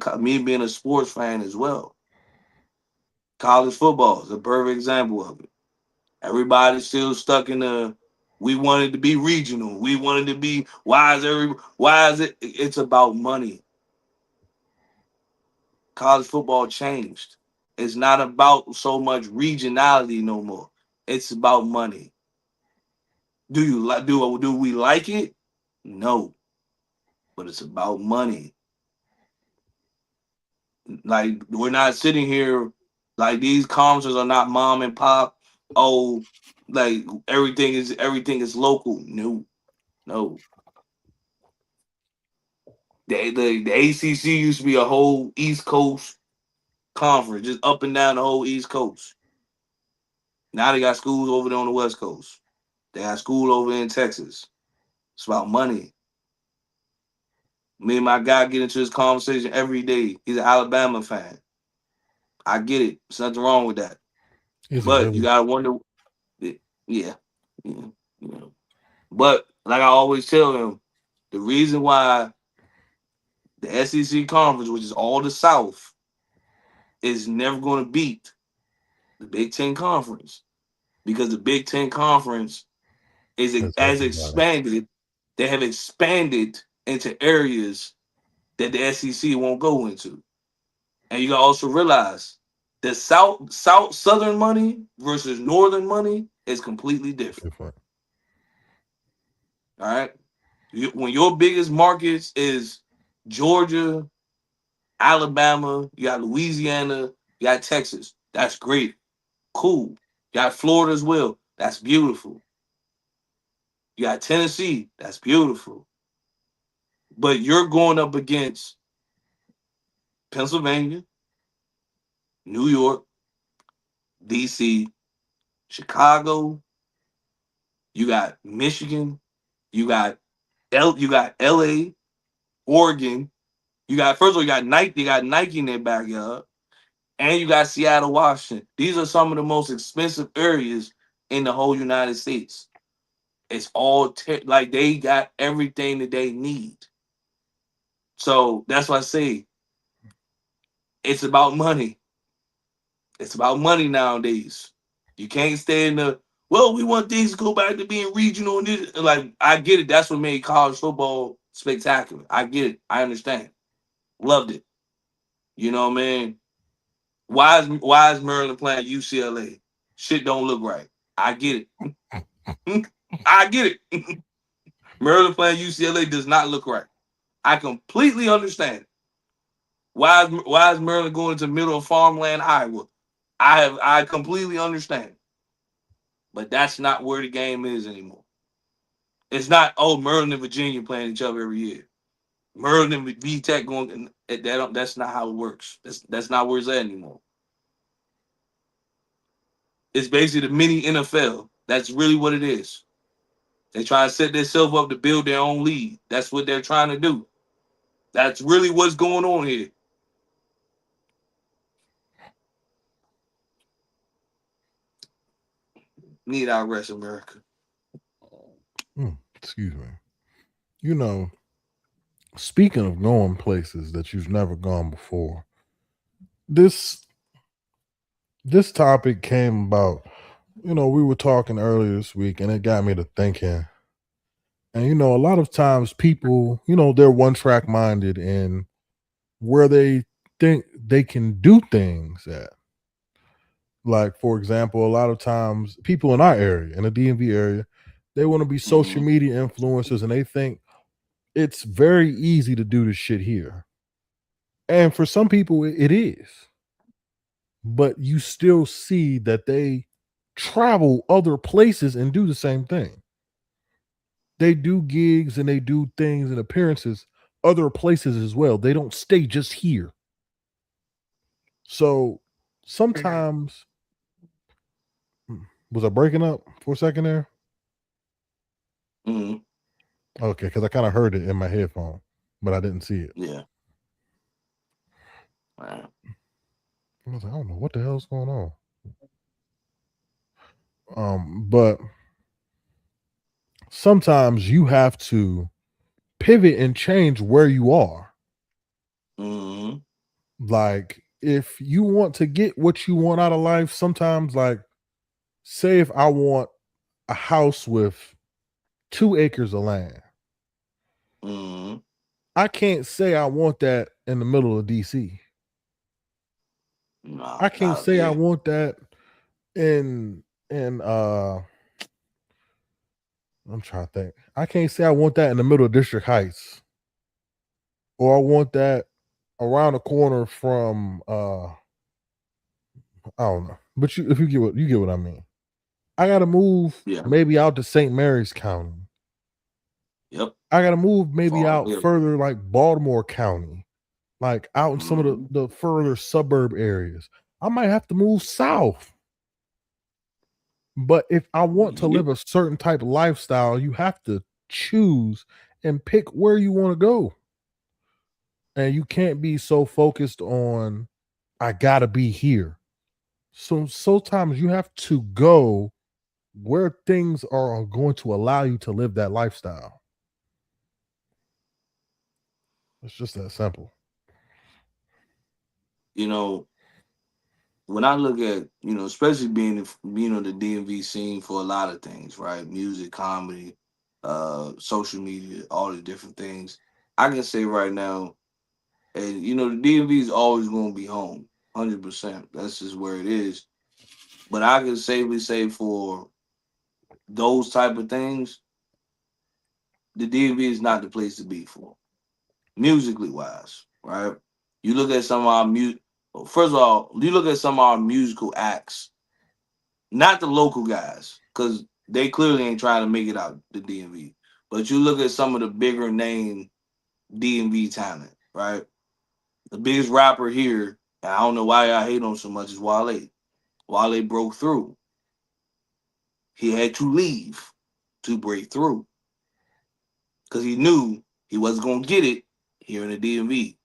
a sports fan as well, college football is a perfect example of it. Everybody's still stuck in the, we wanted to be regional. We wanted to be, why is it, it's about money. College football changed. It's not about so much regionality no more. It's about money. Do we like it? No, but it's about money. Like, we're not sitting here, like, these concerts are not mom and pop. Oh, like, everything is local. No, no. The ACC used to be a whole East Coast conference, just up and down the whole East Coast. Now they got schools over there on the West Coast. They got school over in Texas. It's about money. Me and my guy get into this conversation every day. He's an Alabama fan. I get it. There's nothing wrong with that. Is it But you really? gotta wonder, yeah, yeah, you know. But like I always tell him, the reason why the SEC conference, which is all the South, is never going to beat the Big Ten conference, because the Big Ten conference is That's as everybody. expanded. They have expanded into areas that the SEC won't go into. And you gotta also realize the southern money versus northern money is completely different. Different. All right. When your biggest markets is Georgia, Alabama, you got Louisiana, you got Texas. That's great. Cool. You got Florida as well. That's beautiful. You got Tennessee. That's beautiful. But you're going up against Pennsylvania, New York, DC, Chicago. You got Michigan. You got you got LA, Oregon. You got first of all, you got Nike. You got Nike in their backyard, and you got Seattle, Washington. These are some of the most expensive areas in the whole United States. It's all like they got everything that they need. So that's why I say it's about money. It's about money nowadays. You can't stay in the well. We want things to go back to being regional. And this, like I get it. That's what made college football spectacular. I get it. I understand. Loved it. You know what I mean? Why is Maryland playing UCLA? Shit don't look right. I get it. I get it. Maryland playing UCLA does not look right. I completely understand. Why is Maryland going to middle of farmland Iowa? I completely understand. But that's not where the game is anymore. It's not Maryland and Virginia playing each other every year. Maryland and V Tech going that's not how it works. That's not where it's at anymore. It's basically the mini NFL. That's really what it is. They try to set themselves up to build their own league. That's what they're trying to do. That's really what's going on here. Need our rest, America. Excuse me. You know, speaking of going places that you've never gone before, this this topic came about. We were talking earlier this week, and it got me to thinking. And a lot of times people, they're one track minded in where they think they can do things at. Like, for example, a lot of times people in our area, in the DMV area, they want to be social Mhm. media influencers and they think it's very easy to do this shit here. And for some people, it is. But you still see that they travel other places and do the same thing. They do gigs and they do things and appearances other places as well. They don't stay just here. So sometimes, was I breaking up for a second there? Mhm. Okay, because I kind of heard it in my headphone, but I didn't see it. Yeah. Wow. I was like, I don't know what the hell's going on. But sometimes you have to pivot and change where you are. Mhm. Like, if you want to get what you want out of life, sometimes, like, say if I want a house with 2 acres of land, Mhm. I can't say I want that in the middle of DC. Nah, I can't not up say I here. want that in I'm trying to think. I can't say I want that in the middle of District Heights. Or I want that around the corner from I don't know. But if you get what I mean. I gotta move Yeah. maybe out to St. Mary's County. Yep. I gotta move maybe Far out away. further like Baltimore County, like out in some of Mhm. the further suburb areas. I might have to move south. But if I want to Yep. live a certain type of lifestyle, you have to choose and pick where you want to go. And you can't be so focused on I gotta be here. So sometimes you have to go where things are going to allow you to live that lifestyle. It's just that simple. You know, when I look at, especially being the DMV scene for a lot of things, right? Music, comedy, social media, all the different things. I can say right now, and the DMV is always going to be home, 100%. That's just where it is. But I can safely say for those type of things, the DMV is not the place to be for musically wise, right? You look at some of our music. First of all, you look at some of our musical acts, not the local guys, because they clearly ain't trying to make it out the DMV. But you look at some of the bigger name DMV talent, right? The biggest rapper here, and I don't know why I hate on so much, is Wale. Wale broke through. He had to leave to break through because he knew he wasn't gonna get it here in the DMV.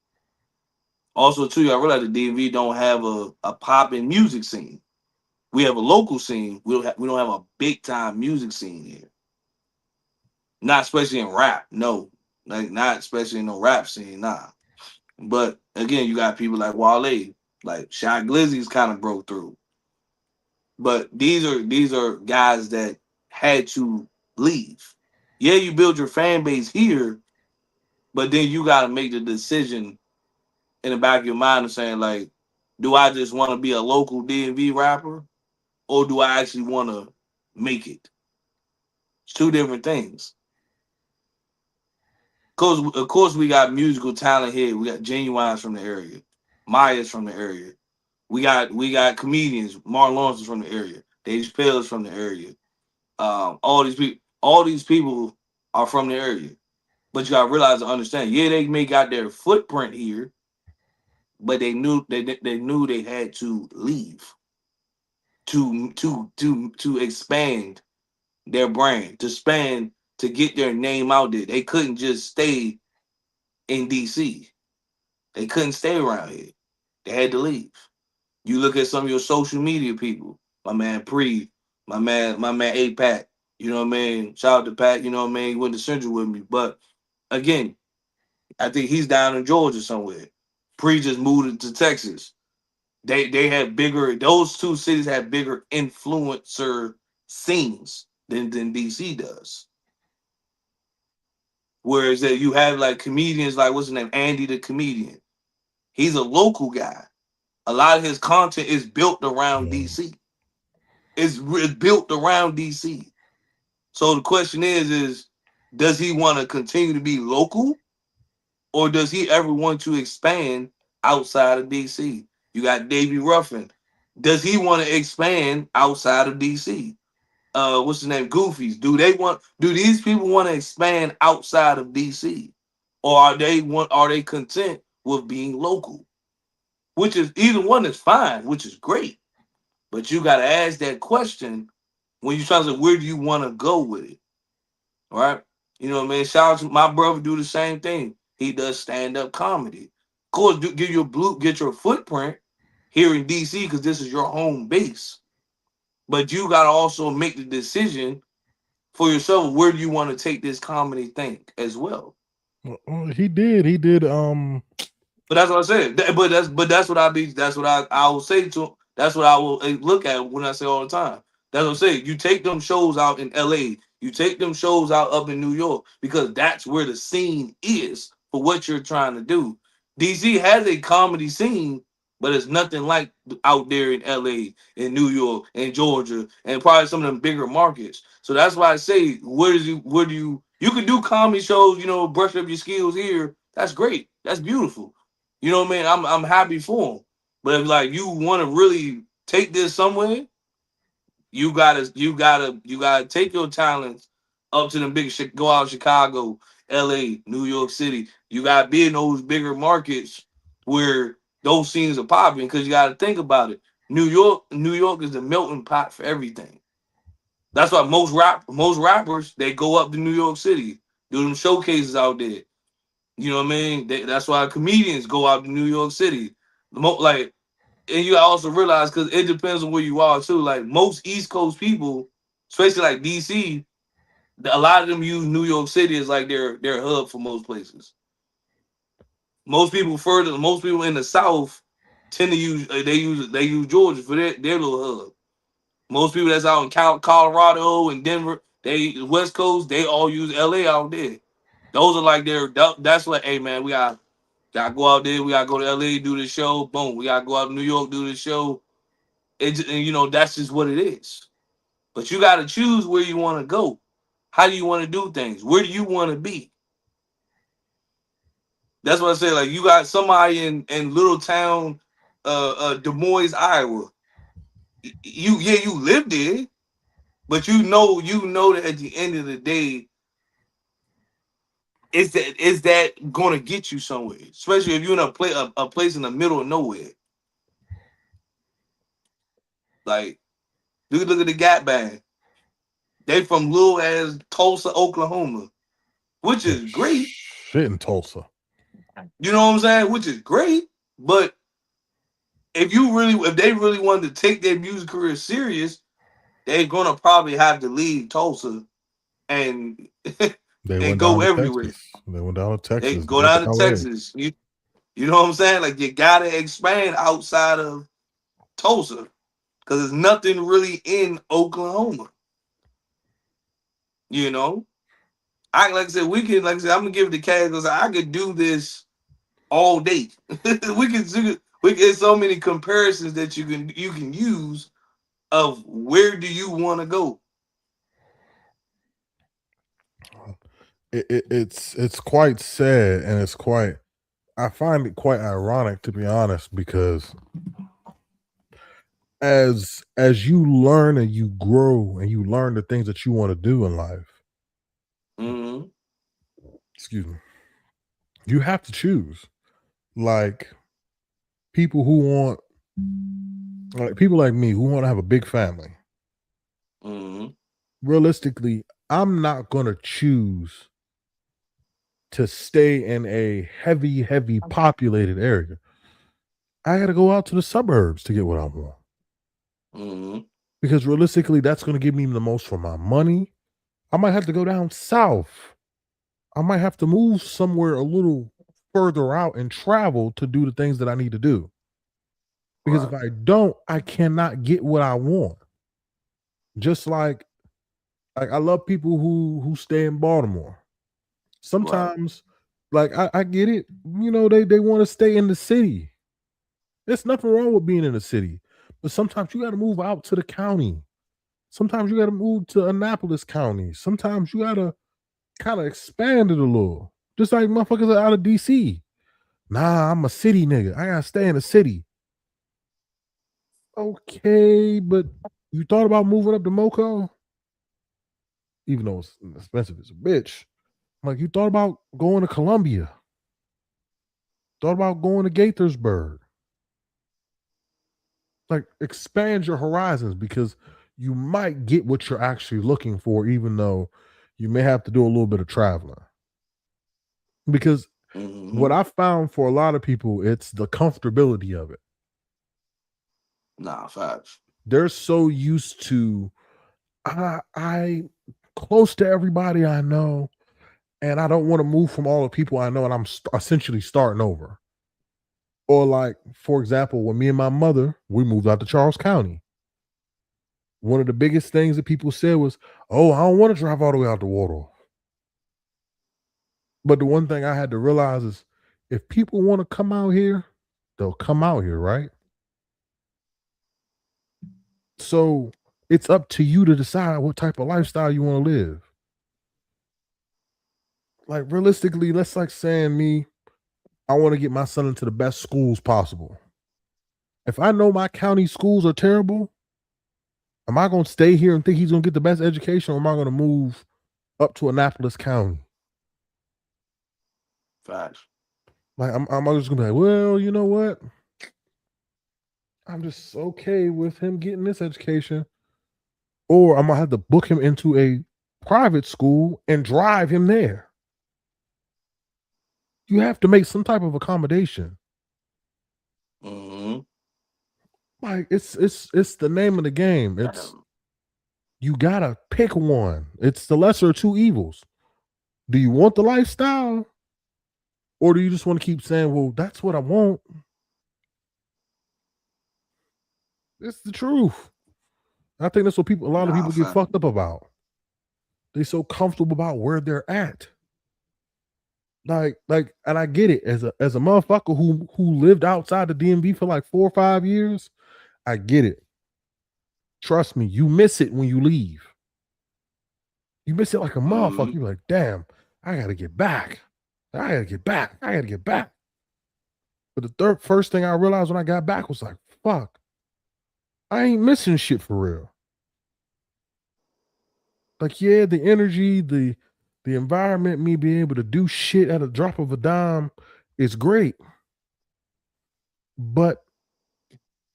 Also, too, I realize the DMV don't have a popping music scene. We have a local scene. We don't have a big time music scene here. Not especially in rap. No, like not especially in no rap scene. Nah. But again, you got people like Wale, like Shy Glizzy's kind of broke through. But these are guys that had to leave. Yeah, you build your fan base here, but then you got to make the decision in the back of your mind of saying like, do I just want to be a local DMV rapper, or do I actually want to make it? It's two different things. Cause of course we got musical talent here. We got Genuine's from the area, Maya's from the area. We got comedians. Martin Lawrence is from the area. Dave Chappelle is from the area. All these people are from the area. But you gotta realize and understand. Yeah, they may got their footprint here, but they knew they had to leave to expand their brand, to get their name out there. They couldn't just stay in DC. They couldn't stay around here. They had to leave. You look at some of your social media people, my man Pre, my man A Pat, you know what I mean? Shout out to Pat, you know what I mean? He went to Central with me. But again, I think he's down in Georgia somewhere. Pre just moved to Texas. They had bigger, those two cities had bigger influencer scenes than DC does. Whereas that you have like comedians like what's his name? Andy the comedian. He's a local guy. A lot of his content is built around Yeah. DC. It's built around DC. So the question is does he want to continue to be local, or does he ever want to expand outside of DC? You got Davy Ruffin. Does he want to expand outside of DC? What's his name? Goofies. Do these people want to expand outside of DC? Or are they content with being local? Which is either one is fine, which is great. But you gotta ask that question when you're trying to say where do you want to go with it, right? You know what I mean? Shout out to my brother, do the same thing. He does stand up comedy. Of course, get your footprint here in DC because this is your home base. But you gotta also make the decision for yourself. Where do you want to take this comedy thing as well? He did. He did. But that's what I said. But that's what I will say to him. That's what I will look at when I say all the time. That's what I'm saying. You take them shows out in LA, you take them shows out up in New York, because that's where the scene is for what you're trying to do. DC has a comedy scene, but it's nothing like out there in LA, in New York, in Georgia, and probably some of them bigger markets. So that's why I say, where do you can do comedy shows, brush up your skills here. That's great. That's beautiful. You know what I mean? I'm happy for him. But if like you want to really take this somewhere, you gotta take your talents up to the big shit. Go out Chicago, L.A., New York City. You gotta be in those bigger markets where those scenes are popping. Because you gotta think about it. New York is the melting pot for everything. That's why most rappers they go up to New York City, do them showcases out there. You know what I mean? That's why comedians go out to New York City. Like, and you also realize because it depends on where you are too. Like most East Coast people, especially like DC, a lot of them use New York City as like their hub for most places. Most people in the South tend to use they use Georgia for their little hub. Most people that's out in Colorado and Denver, They West Coast, they all use LA out there. Those are like that's like, hey man, we gotta go out there, we gotta go to LA, do the show, boom. We gotta go out to New York, do the show. And that's just what it is. But you gotta choose where you want to go. How do you want to do things? Where do you want to be? That's what I say. Like you got somebody in little town, Des Moines, Iowa. You live there, but you know that at the end of the day, is that going to get you somewhere? Especially if you're in a place in the middle of nowhere. Like look at the Gap Band. They from little as Tulsa, Oklahoma, which is great. Shit in Tulsa. You know what I'm saying? Which is great, but if they really wanted to take their music career serious, they're gonna probably have to leave Tulsa and They and went go down to everywhere. Texas. They went down to They Texas. can go Went to down to LA. Texas. You know what I'm saying? Like you gotta expand outside of Tulsa because there's nothing really in Oklahoma. You know, like I said, I'm gonna give it to Cass because I could do this all day. we can get so many comparisons that you can use of where do you want to go. It's quite sad, and I find it quite ironic, to be honest, because as you learn and you grow and you learn the things that you want to do in life, Mm-hmm. excuse me, you have to choose. Like people who want, like people like me who want to have a big family. Mm-hmm. Realistically, I'm not gonna choose to stay in a heavy populated area. I got to go out to the suburbs to get what I want. Mm-hmm. Because realistically, that's going to give me the most for my money. I might have to go down south. I might have to move somewhere a little further out and travel to do the things that I need to do. Because if I don't, I cannot get what I want. Just like I love people who stay in Baltimore. Sometimes, like I get it, they want to stay in the city. There's nothing wrong with being in the city, but sometimes you got to move out to the county. Sometimes you got to move to Annapolis County. Sometimes you got to kind of expand it a little. Just like motherfuckers are out of DC. Nah, I'm a city nigga. I gotta stay in the city. Okay, but you thought about moving up to Moco? Even though it's expensive as a bitch. Like you thought about going to Columbia. Thought about going to Gaithersburg. Like expand your horizons because you might get what you're actually looking for, even though you may have to do a little bit of traveling. Because what I found for a lot of people, it's the comfortability of it. Nah, facts. They're so used to I close to everybody I know, and I don't want to move from all the people I know, and I'm essentially starting over. Or like, for example, when me and my mother, we moved out to Charles County. One of the biggest things that people said was, "Oh, I don't want to drive all the way out to Waldorf." But the one thing I had to realize is, if people want to come out here, they'll come out here, right? So it's up to you to decide what type of lifestyle you want to live. Like realistically, let's like saying me, I want to get my son into the best schools possible. If I know my county schools are terrible, am I going to stay here and think he's going to get the best education, or am I going to move up to Annapolis County? Facts. Like I'm just going to be like, well, you know what? I'm just okay with him getting this education, or I'm going to have to book him into a private school and drive him there. You have to make some type of accommodation. Mm-hmm. Like it's the name of the game. It's you gotta pick one. It's the lesser of two evils. Do you want the lifestyle, or do you just want to keep saying, "Well, that's what I want"? It's the truth. I think that's what a lot of people get fucked up about. They're so comfortable about where they're at. And I get it as a motherfucker who lived outside the DMV for like 4 or 5 years. I get it. Trust me, you miss it when you leave. You miss it like a motherfucker. You're like, damn, I gotta get back. I gotta get back. I gotta get back. But the first thing I realized when I got back was like, fuck, I ain't missing shit for real. Like, yeah, the energy, the environment, me being able to do shit at a drop of a dime is great. But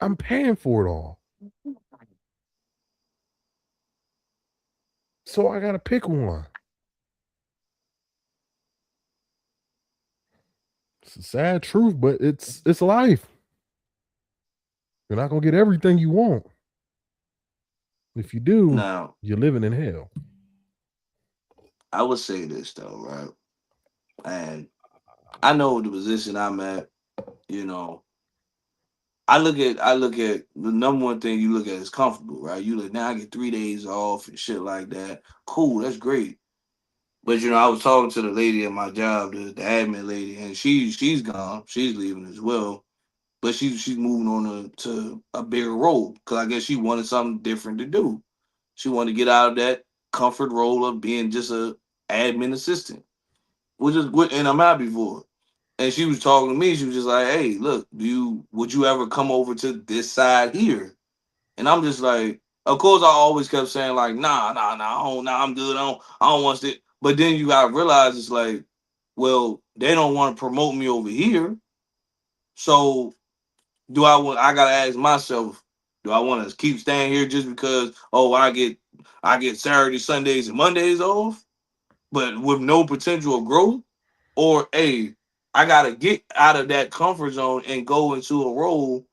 I'm paying for it all. So I gotta pick one. It's a sad truth, but it's life. You're not gonna get everything you want. If you do, Now, you're living in hell. I would say this though, right? And I know the position I'm at. You know, I look at the number one thing you look at is comfortable, right? You look now I get 3 days off and shit like that. Cool, that's great. But I was talking to the lady at my job, the admin lady, and she's gone. She's leaving as well. But she's moving on to a bigger role because I guess she wanted something different to do. She wanted to get out of that comfort role of being just a admin assistant, which is good, and I'm happy for it. And she was talking to me. She was just like, "Hey, look, would you ever come over to this side here?" And I'm just like, of course, I always kept saying like, "Nah, I'm good. I don't want to." But then you gotta realize it's like, well, they don't want to promote me over here, so do I want? I gotta ask myself, do I want to keep staying here just because? Oh, I get Saturday, Sundays, and Mondays off, but with no potential of growth, or I gotta get out of that comfort zone and go into a role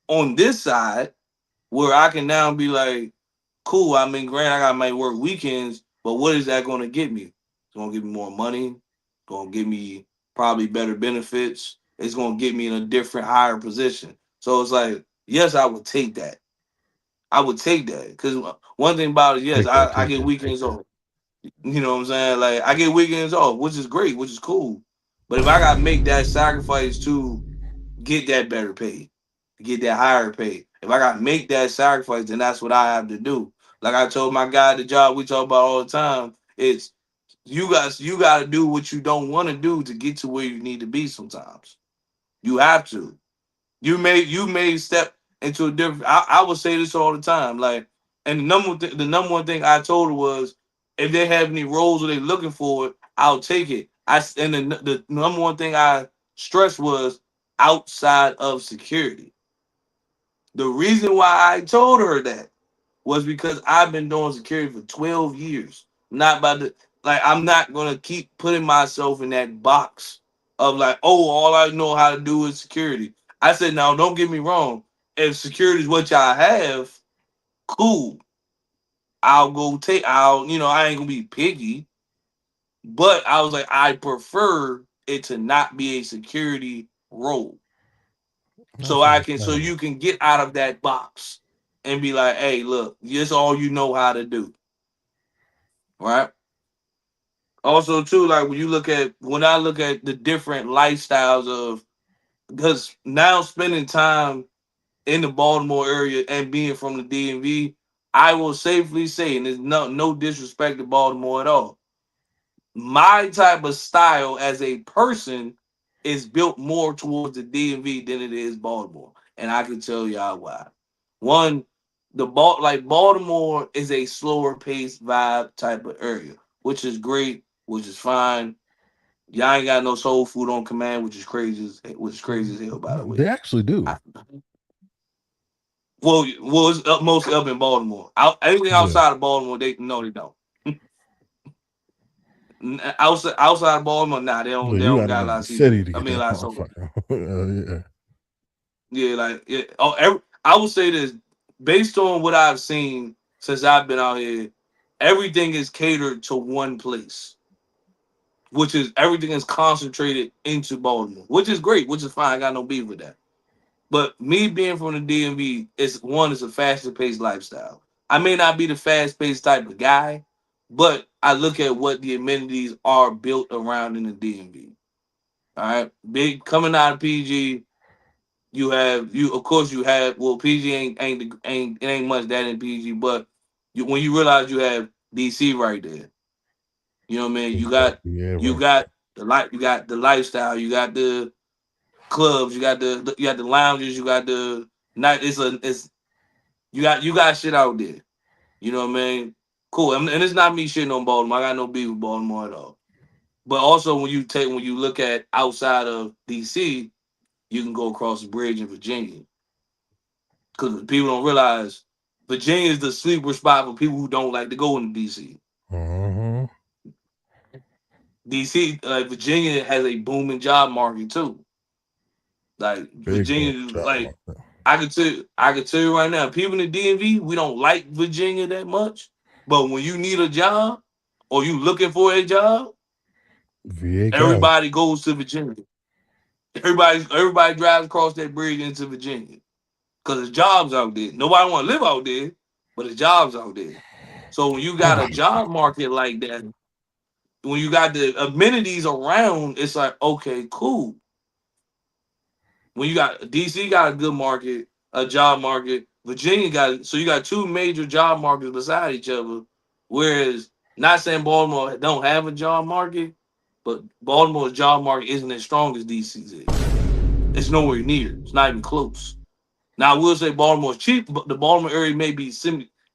on this side where I can now be like, cool. I mean, granted, I got might work weekends, but what is that going to get me? It's going to give me more money. It's going to give me probably better benefits. It's going to get me in a different, higher position. So it's like, yes, I would take that. I would take that because one thing about it, yes, Take that, I take get that, take weekends that. off. You know what I'm saying? Like I get weekends off, which is great, which is cool. But if I got to make that sacrifice to get that better pay, get that higher pay. If I got to make that sacrifice, then that's what I have to do. Like I told my guy at the job we talk about all the time, it's you got to do what you don't want to do to get to where you need to be. Sometimes you have to. You may step into a different. I would say this all the time. Like, and the number one thing I told her was, if they have any roles or they looking for it, I'll take it. And the number one thing I stressed was outside of security. The reason why I told her that was because I've been doing security for 12 years. Not by the like I'm not gonna keep putting myself in that box of like, oh, all I know how to do is security. I said, now don't get me wrong. If security is what y'all have, cool. I ain't gonna be picky, but I was like, I prefer it to not be a security role. So That's so understandable. you can get out of that box and be like, hey, look, this all you know how to do. Right? Also, too, like when I look at the different lifestyles of because now spending time in the Baltimore area and being from the DMV, I will safely say, and there's no disrespect to Baltimore at all. My type of style as a person is built more towards the DMV than it is Baltimore, and I can tell y'all why. One, Baltimore is a slower paced vibe type of area, which is great, which is fine. Y'all ain't got no soul food on command, which is crazy as hell, by the way. They actually do. I, well, it's mostly up in Baltimore. Anything Yeah. outside of Baltimore, they don't. Outside of Baltimore, nah, they don't Yeah, they you don't gotta got a be in lot the of seafood. city to I get mean, a that lot of soul. motherfucker. Yeah. Yeah, like I would say this based on what I've seen since I've been out here, everything is catered to one place, which is everything is concentrated into Baltimore, which is great, which is fine. I got no beef with that. But me being from the DMV is a faster paced lifestyle. I may not be the fast paced type of guy, but I look at what the amenities are built around in the DMV. All right, big coming out of PG. You of course you have well PG ain't it ain't much that in PG, but when you realize you have DC right there, you know what I mean. Exactly. Yeah, You right. got you got the lifestyle, you got the clubs, you got the lounges, you got the night. It's you got shit out there. You know what I mean? Cool, and it's not me shitting on Baltimore. I got no beef with Baltimore at all. But also when you look at outside of DC, you can go across the bridge in Virginia because people don't realize Virginia is the sleeper spot for people who don't like to go into DC. Mm-hmm. DC, Virginia has a booming job market too. Like Big boy Virginia, job like market. I can tell you right now, people in the DMV, we don't like Virginia that much. But when you need a job or you looking for a job, VA got it. everybody goes to Virginia. Everybody drives across that bridge into Virginia because there's jobs out there. Nobody want to live out there, but there's jobs out there. So when you got a job market like that, when you got the amenities around, it's like okay, cool. When you got DC got a good market, a job market. Virginia got so you got two major job markets beside each other. Whereas, not saying Baltimore don't have a job market, but Baltimore's job market isn't as strong as DC's is. It's nowhere near. It's not even close. Now I will say Baltimore's cheap, but the Baltimore area may be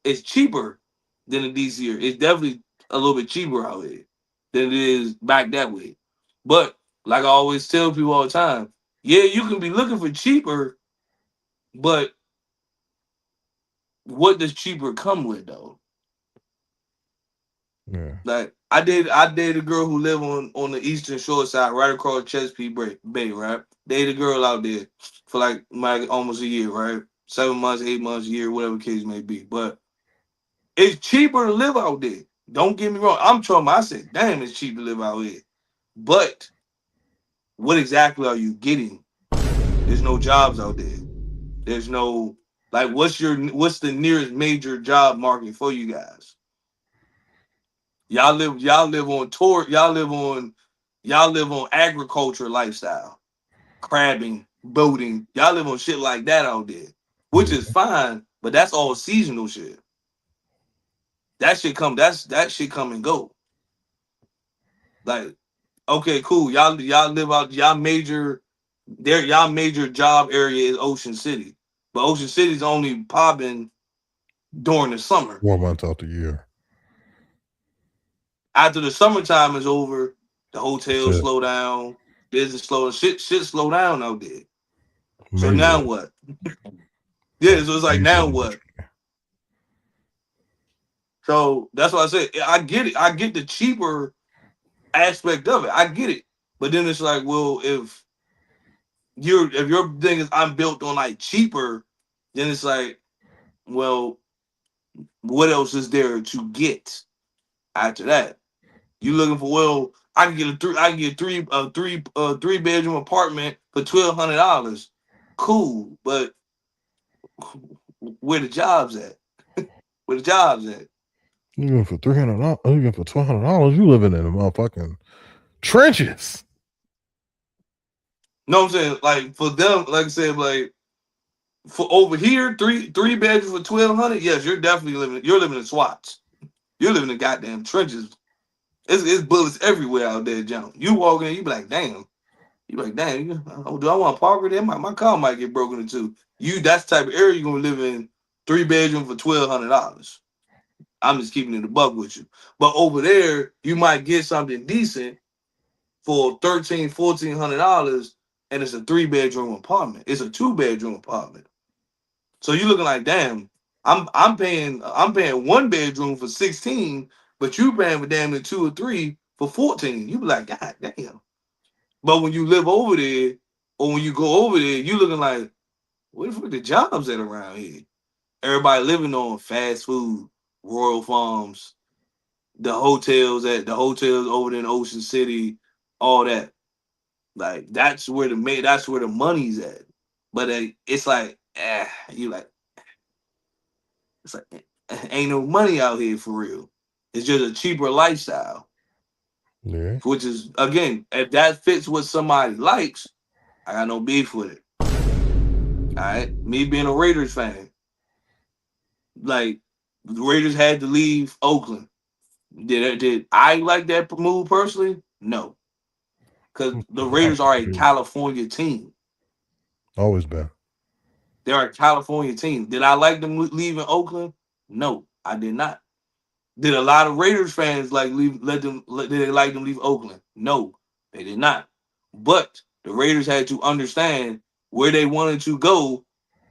it's cheaper than the DC area. It's definitely a little bit cheaper out here than it is back that way. But like I always tell people all the time, yeah, you can be looking for cheaper, but what does cheaper come with though? Yeah. Like I dated a girl who lived on the eastern shore side, right across Chesapeake Bay, right? Dated a girl out there for like almost a year, right? 7 months, 8 months, a year, whatever the case may be. But it's cheaper to live out there. Don't get me wrong. I'm trying. I said, damn, it's cheap to live out here. But what exactly are you getting? There's no jobs out there. There's no like what's the nearest major job market for you guys? Y'all live on tour, y'all live on agriculture lifestyle, crabbing, boating. Y'all live on shit like that out there. Which Yeah. is fine, but that's all seasonal shit. That shit come and go. Like, okay, cool. Y'all live out y'all major job area is Ocean City. But Ocean City's only popping during the summer. 4 months out the year. After the summertime is over, the That's hotels it. slow down, business slow shit slow down out there. So Major. now what? Yeah, Like so it's like major, now major. what? So that's why I said I get it. I get the cheaper aspect of it. I get it. But then it's like, well, if your thing is I'm built on like cheaper, then it's like, well, what else is there to get after that? You looking for I can get three bedroom apartment for $1,200. Cool, but where the jobs at? Where the jobs at? Even for $300, even for $1,200, you living in the motherfucking trenches. You know what I'm saying? Like for them, like I said, like for over here, three bedrooms for 1,200. Yes, you're definitely living. You're living in SWATs. You're living in goddamn trenches. It's bullets everywhere out there, John. You walk in, you be like, damn. You be like, damn. Do I want to park there? My car might get broken into. That's the type of area you're gonna live in. Three bedroom for $1,200. I'm just keeping it a buck with you. But over there, you might get something decent for $1,300, $1,400, and it's a three-bedroom apartment. It's a two-bedroom apartment. So you're looking like, damn, I'm paying one bedroom for 16, but you paying for damn near two or three for 14. You be like, God damn. But when you live over there, or when you go over there, you looking like, where the fuck the jobs at around here? Everybody living on fast food, Royal Farms, the hotels over there in Ocean City, all that. Like that's where the money's at. But it's like, you like it's like ain't no money out here for real. It's just a cheaper lifestyle, Yeah. which is again, if that fits what somebody likes, I got no beef with it. All right, me being a Raiders fan, like the Raiders had to leave Oakland. Did I like that move personally? No, because the Raiders are a California team. Always been. They're a California team. Did I like them leaving Oakland? No, I did not. Did a lot of Raiders fans like leave? Did they like them leave Oakland? No, they did not. But the Raiders had to understand where they wanted to go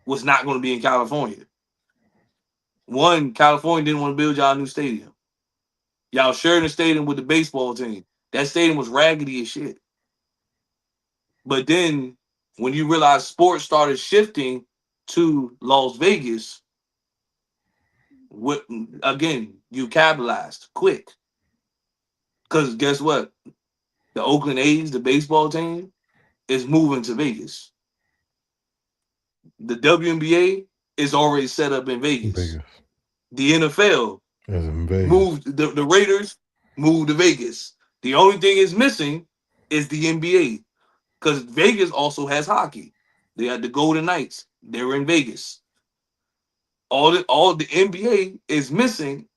was not going to be in California. One, California didn't want to build y'all a new stadium. Y'all sharing the stadium with the baseball team. That stadium was raggedy as shit. But then when you realize sports started shifting to Las Vegas, what again, you capitalized quick. Because guess what? The Oakland A's, the baseball team, is moving to Vegas. The WNBA is already set up in Vegas. Vegas. The NFL As in Vegas. moved the Raiders moved to Vegas. The only thing is missing is the NBA because Vegas also has hockey. They had the Golden Knights. They're in Vegas. All the NBA is missing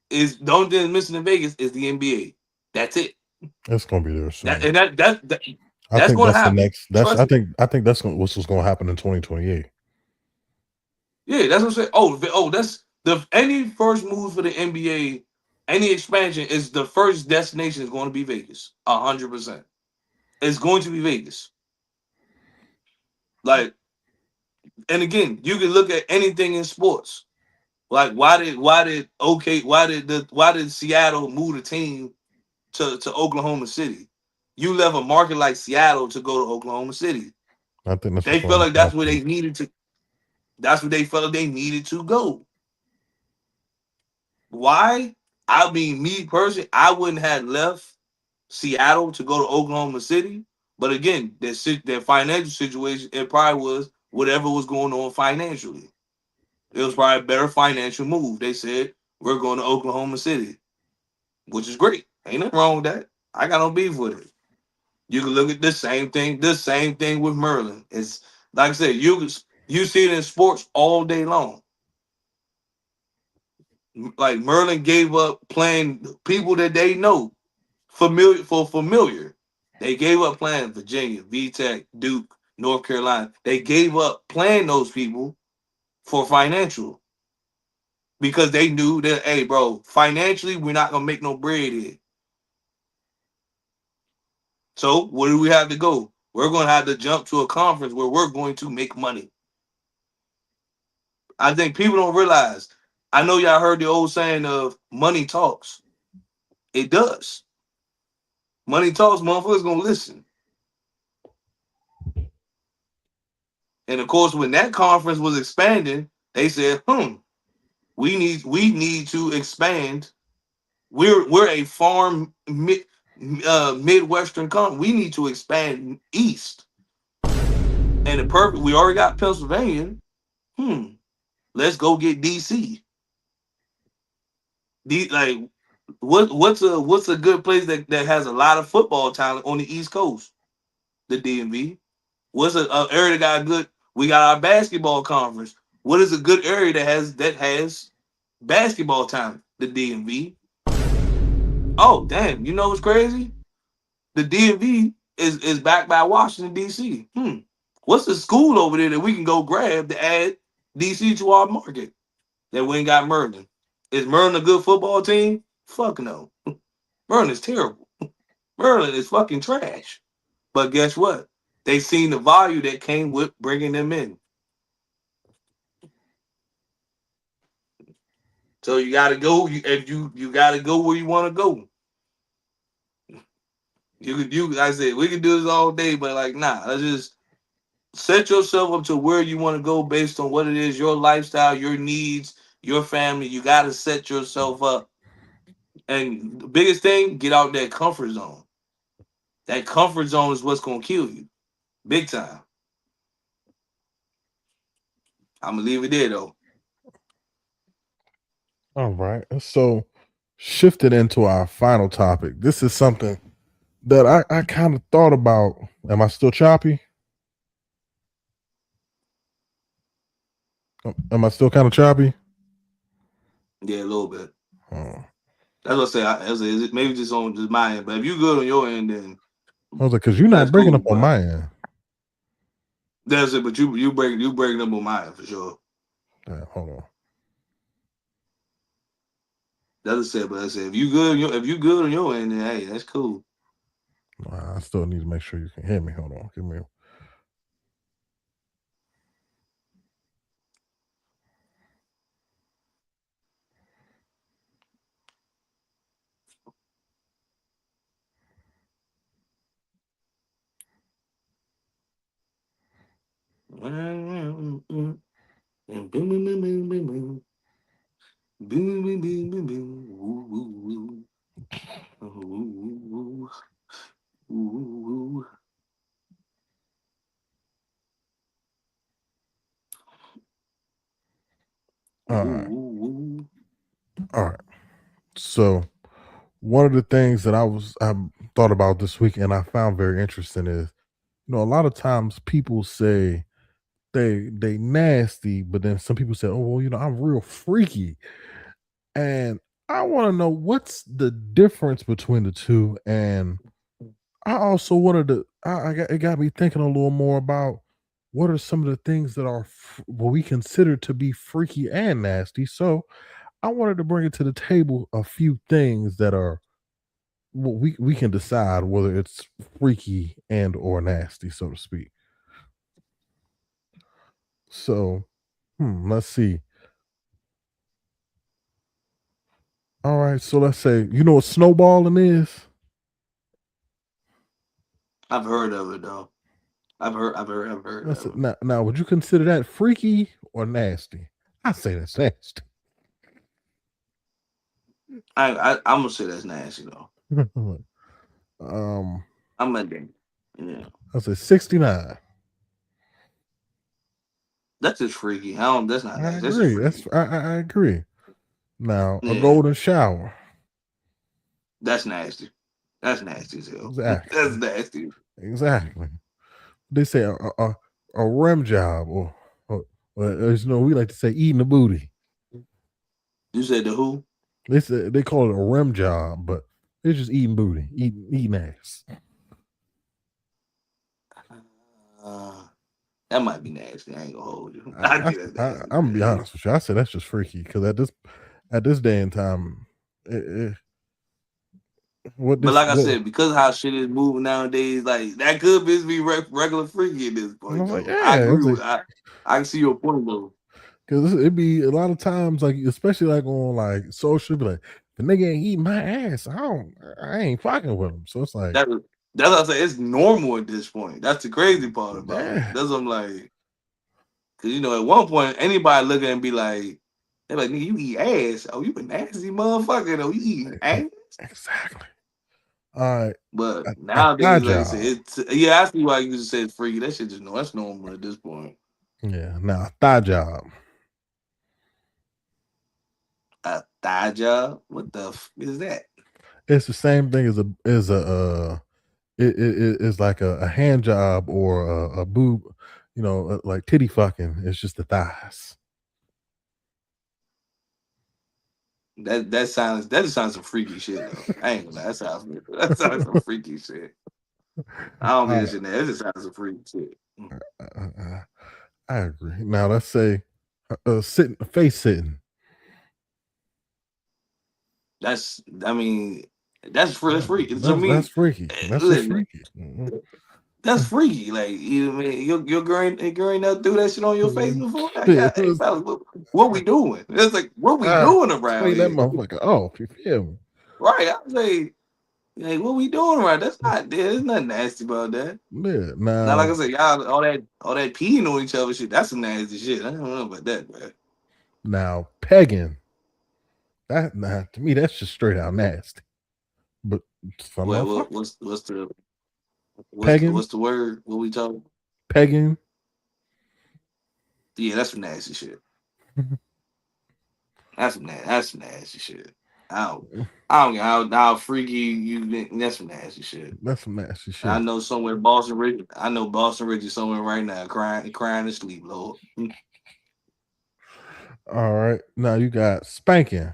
is the only thing that's missing in Vegas is the NBA. That's it. It's gonna be there soon. That and that I that's think going to that's the happen. next. That's Trust me. I think that's what's gonna happen in 2028. Yeah, that's what I'm saying. That's the any first move for the NBA, any expansion is the first destination is going to be Vegas. 100%. It's going to be Vegas. Like, and again, you can look at anything in sports. Like, why did Seattle move the team to Oklahoma City? You left a market like Seattle to go to Oklahoma City. I think that's They what's gonna felt like happen that's where after. they needed to. That's what they felt like they needed to go. Why? I mean, me personally, I wouldn't have left Seattle to go to Oklahoma City. But again, their financial situation, it probably was whatever was going on financially. It was probably a better financial move. They said, we're going to Oklahoma City, which is great. Ain't nothing wrong with that. I got no beef with it. You can look at the same thing with Merlin. It's like I said, you see it in sports all day long. Like Merlin gave up playing people that they know familiar. They gave up playing Virginia, VTech, Duke, North Carolina. They gave up playing those people for financial because they knew that, hey, bro, financially we're not gonna make no bread here. So where do we have to go? We're gonna have to jump to a conference where we're going to make money. I think people don't realize. I know y'all heard the old saying of money talks. It does. Money talks, motherfuckers gonna listen. And of course, when that conference was expanding, they said, we need to expand. We're a farm midwestern country. We need to expand east. And the perfect we already got Pennsylvania. Let's go get DC. Like what's a good place that has a lot of football talent on the East Coast? The DMV. What's a area that got good? We got our basketball conference. What is a good area that has basketball talent? The DMV. Oh damn! You know what's crazy? The DMV is backed by Washington D.C. What's the school over there that we can go grab to add DC to our market that we ain't got Merlin? Is Merlin a good football team? Fuck no. Merlin is terrible. Merlin is fucking trash. But guess what? They seen the value that came with bringing them in. So you got to go. If you got to go where you want to go. Like I said, we can do this all day, but like, nah. Let's just set yourself up to where you want to go based on what it is, your lifestyle, your needs, your family. You got to set yourself up. And the biggest thing, get out that comfort zone. That comfort zone is what's gonna kill you, big time. I'm gonna leave it there though. All right. So shifted into our final topic. This is something that I kind of thought about. Am I still choppy? Am I still kind of choppy? Yeah, a little bit. Oh. That's what I say. Is it maybe just on just my end, but if you good on your end, then I was like, because you're that's not breaking cool. up on But my end. that's it. But you breaking up on my end for sure. Yeah, hold on. That's it. But I said if you good, if you good on your end, then hey, that's cool. I still need to make sure you can hear me. Hold on. Give me. All right. All right. So one of the things that I thought about this week and I found very interesting is, a lot of times people say they nasty, but then some people say, oh well, I'm real freaky. And I want to know what's the difference between the two. And I also wanted to, it got me thinking a little more about what are some of the things that are what we consider to be freaky and nasty. So I wanted to bring it to the table a few things that are well, we can decide whether it's freaky and or nasty, so to speak. So, let's see. All right, so let's say you know what snowballing is. I've heard of it though. I've heard That's it. of it. Now, would you consider that freaky or nasty? I say that's nasty. I'm gonna say that's nasty though. um, I'm a dang. Yeah, I say 69. that's just freaky. I don't. That's not I nasty. That's just agree. freaky. I agree. Now, a Yeah, golden shower. that's nasty. That's nasty as hell. That's Exactly. nasty. Exactly. They say a rim job or we like to say eating the booty. You said the who? They call it a rim job, but it's just eating booty, eating ass. Uh, that might be nasty. I ain't gonna hold you. I think that's nasty. I'm gonna be honest with you. I said that's just freaky because at this day and time, it, what But this like I what said, because how shit is moving nowadays, like that could just be regular freaky at this and I point, was like, though. I yeah, agree with. I can see your point though. because it'd be a lot of times like especially like on like social, be like the nigga ain't eating my ass. I ain't fucking with him. So it's like, That that's what I say. It's normal at this point. That's the crazy part about it. yeah, That's what I'm like. Cause at one point anybody look at it and be like, they're like, nigga, you eat ass. Oh, you a nasty motherfucker though. You eat ass. exactly. All right, But a thigh nowadays, like I said, job. it's yeah. I see why you just said freaky. That shit just no. That's normal at this point. Yeah, now a thigh job. A thigh job? What the is that? It's the same thing as a it's like a hand job or a boob, like titty fucking. It's just the thighs. That just sounds some freaky shit though. I ain't gonna lie. That sounds some freaky shit. I don't I get shit. That just sounds some freaky shit. I, I agree. Now let's say sitting face sitting. That's I mean that's freaky. To That's me, freaky. That's just listen, freaky. Mhm. that's freaky. Like your girl ain't never do that shit on your face before. Like, Shit, hey, fellas, what we doing? It's like what we doing around clean that here, motherfucker off. You feel me? right? I say, like, what we doing around? That's not there. There's nothing nasty about that. Yeah. Now, like Now I said, y'all all that peeing on each other shit. That's some nasty shit. I don't know about that, man. pegging. That to me that's just straight out nasty. But some What, motherfuckers pegging, what's the word? What we talking? pegging. Yeah, that's some nasty shit. That's some nasty shit. I don't know how freaky you been. That's some nasty shit. That's some nasty I shit. know somewhere Boston Rich. I know Boston Rich is somewhere right now crying to sleep, Lord. All right. Now you got spanking.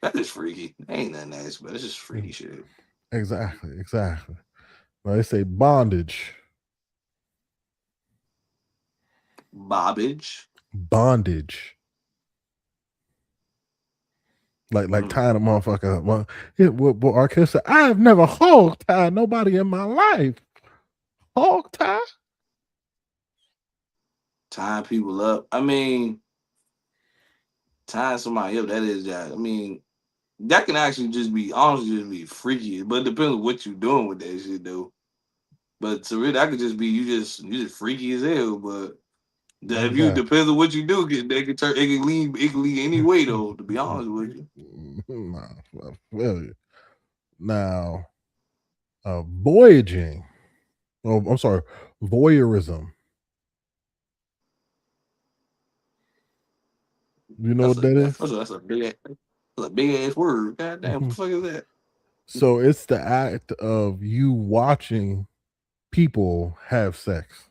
That is freaky. Ain't nothing nasty, but it's just freaky shit. Exactly. Now they say bondage. Bobbage. Bondage. Like tying a motherfucker up. Well, what Arquette said, I've never hog tied nobody in my life. Hog tie? Tying people up. I mean, tying somebody up, that is that. I mean, that can actually just be honestly just be freaky, but it depends on what you're doing with that shit though. But to really, that could just be you just freaky as hell. But if you depends on what you do, they can turn it can lead any way though. To be honest with you. Well, now, voyaging. Oh, I'm sorry, voyeurism. You know what that is? That's a big ass word. God damn, what the fuck is that? So it's the act of you watching people have sex,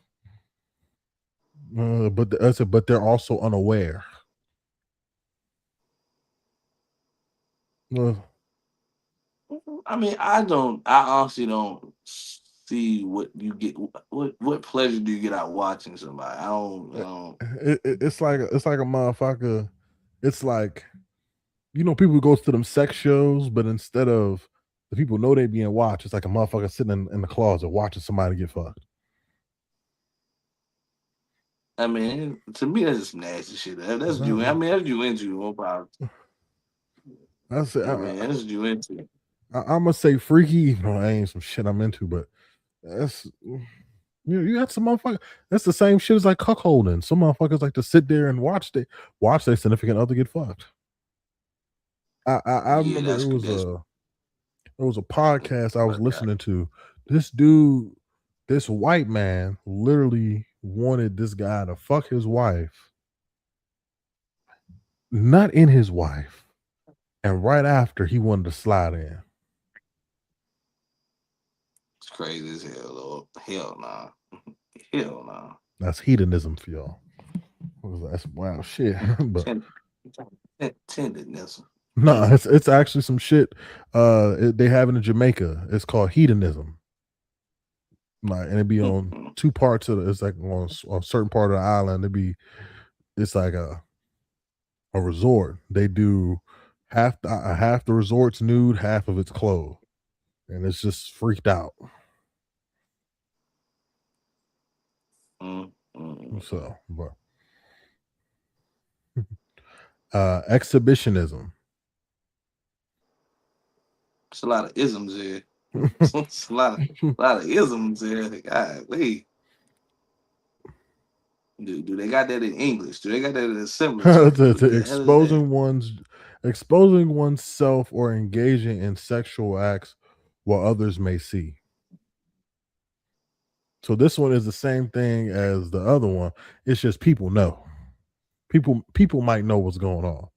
but they're also unaware. I mean, I honestly don't see what you get. What pleasure do you get out watching somebody? I don't. It's like a motherfucker. It's like, people who goes to them sex shows, but instead of the people know they being watched, it's like a motherfucker sitting in the closet watching somebody get fucked. I mean, to me, that's just nasty shit. That's you. I mean, that's you into. No problem. That's it. That's you into. I'm gonna say freaky. No, I ain't some shit I'm into, but that's you got some motherfucker. That's the same shit as like cuckolding. Some motherfuckers like to sit there and watch their significant other get fucked. I remember it was a podcast I was listening to. This dude, this white man, literally wanted this guy to fuck his wife, not in his wife, and right after he wanted to slide in. It's crazy as hell, Lord. Hell nah. Hell nah. That's hedonism for y'all. That's wild shit. But tenderness. No, it's actually some shit. They have it in Jamaica. It's called hedonism. Like, and it be on two parts of it's like on a certain part of the island. It's like a resort. They do half the resort's nude, half of it's clothed, and it's just freaked out. So, but exhibitionism. It's a lot of isms here. It's a lot of isms here. God, wait. Do they got that in English? Do they got that in a similar? Exposing oneself or engaging in sexual acts while others may see. So this one is the same thing as the other one. It's just people know. People might know what's going on.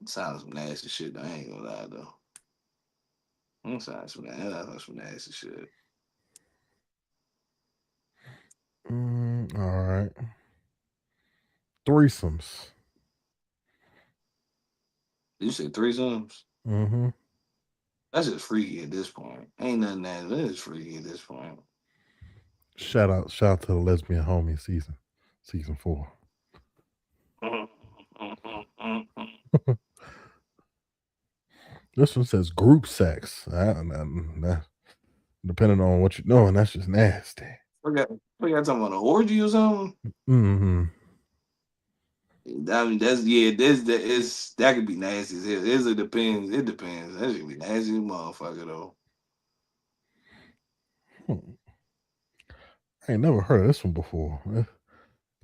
Sounds some nasty shit. I ain't gonna lie though. Sounds some nasty shit. All right. Threesomes. You said threesomes? Mm-hmm. That's just freaky at this point. Ain't nothing that is freaky at this point. Shout out to the Lesbian Homie season 4. This one says group sex. Depending on what you're doing, that's just nasty. We got talking about an orgy or something. Mm-hmm. I mean, that could be nasty as hell. It depends. That should be nasty, motherfucker though. I ain't never heard of this one before.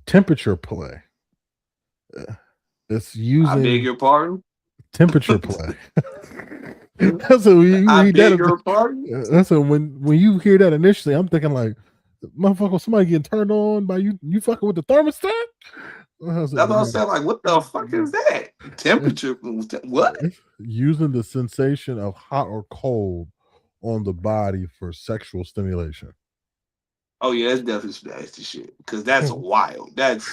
Temperature play. It's using. I beg your pardon. Temperature play. That's what I beg your pardon. That's what when you hear that initially, I'm thinking like, Motherfucker, somebody getting turned on by you fucking with the thermostat? That's what I said. Like, what the fuck is that? Temperature? What? Using the sensation of hot or cold on the body for sexual stimulation. Oh yeah, that's definitely some nasty shit. Because that's wild. That's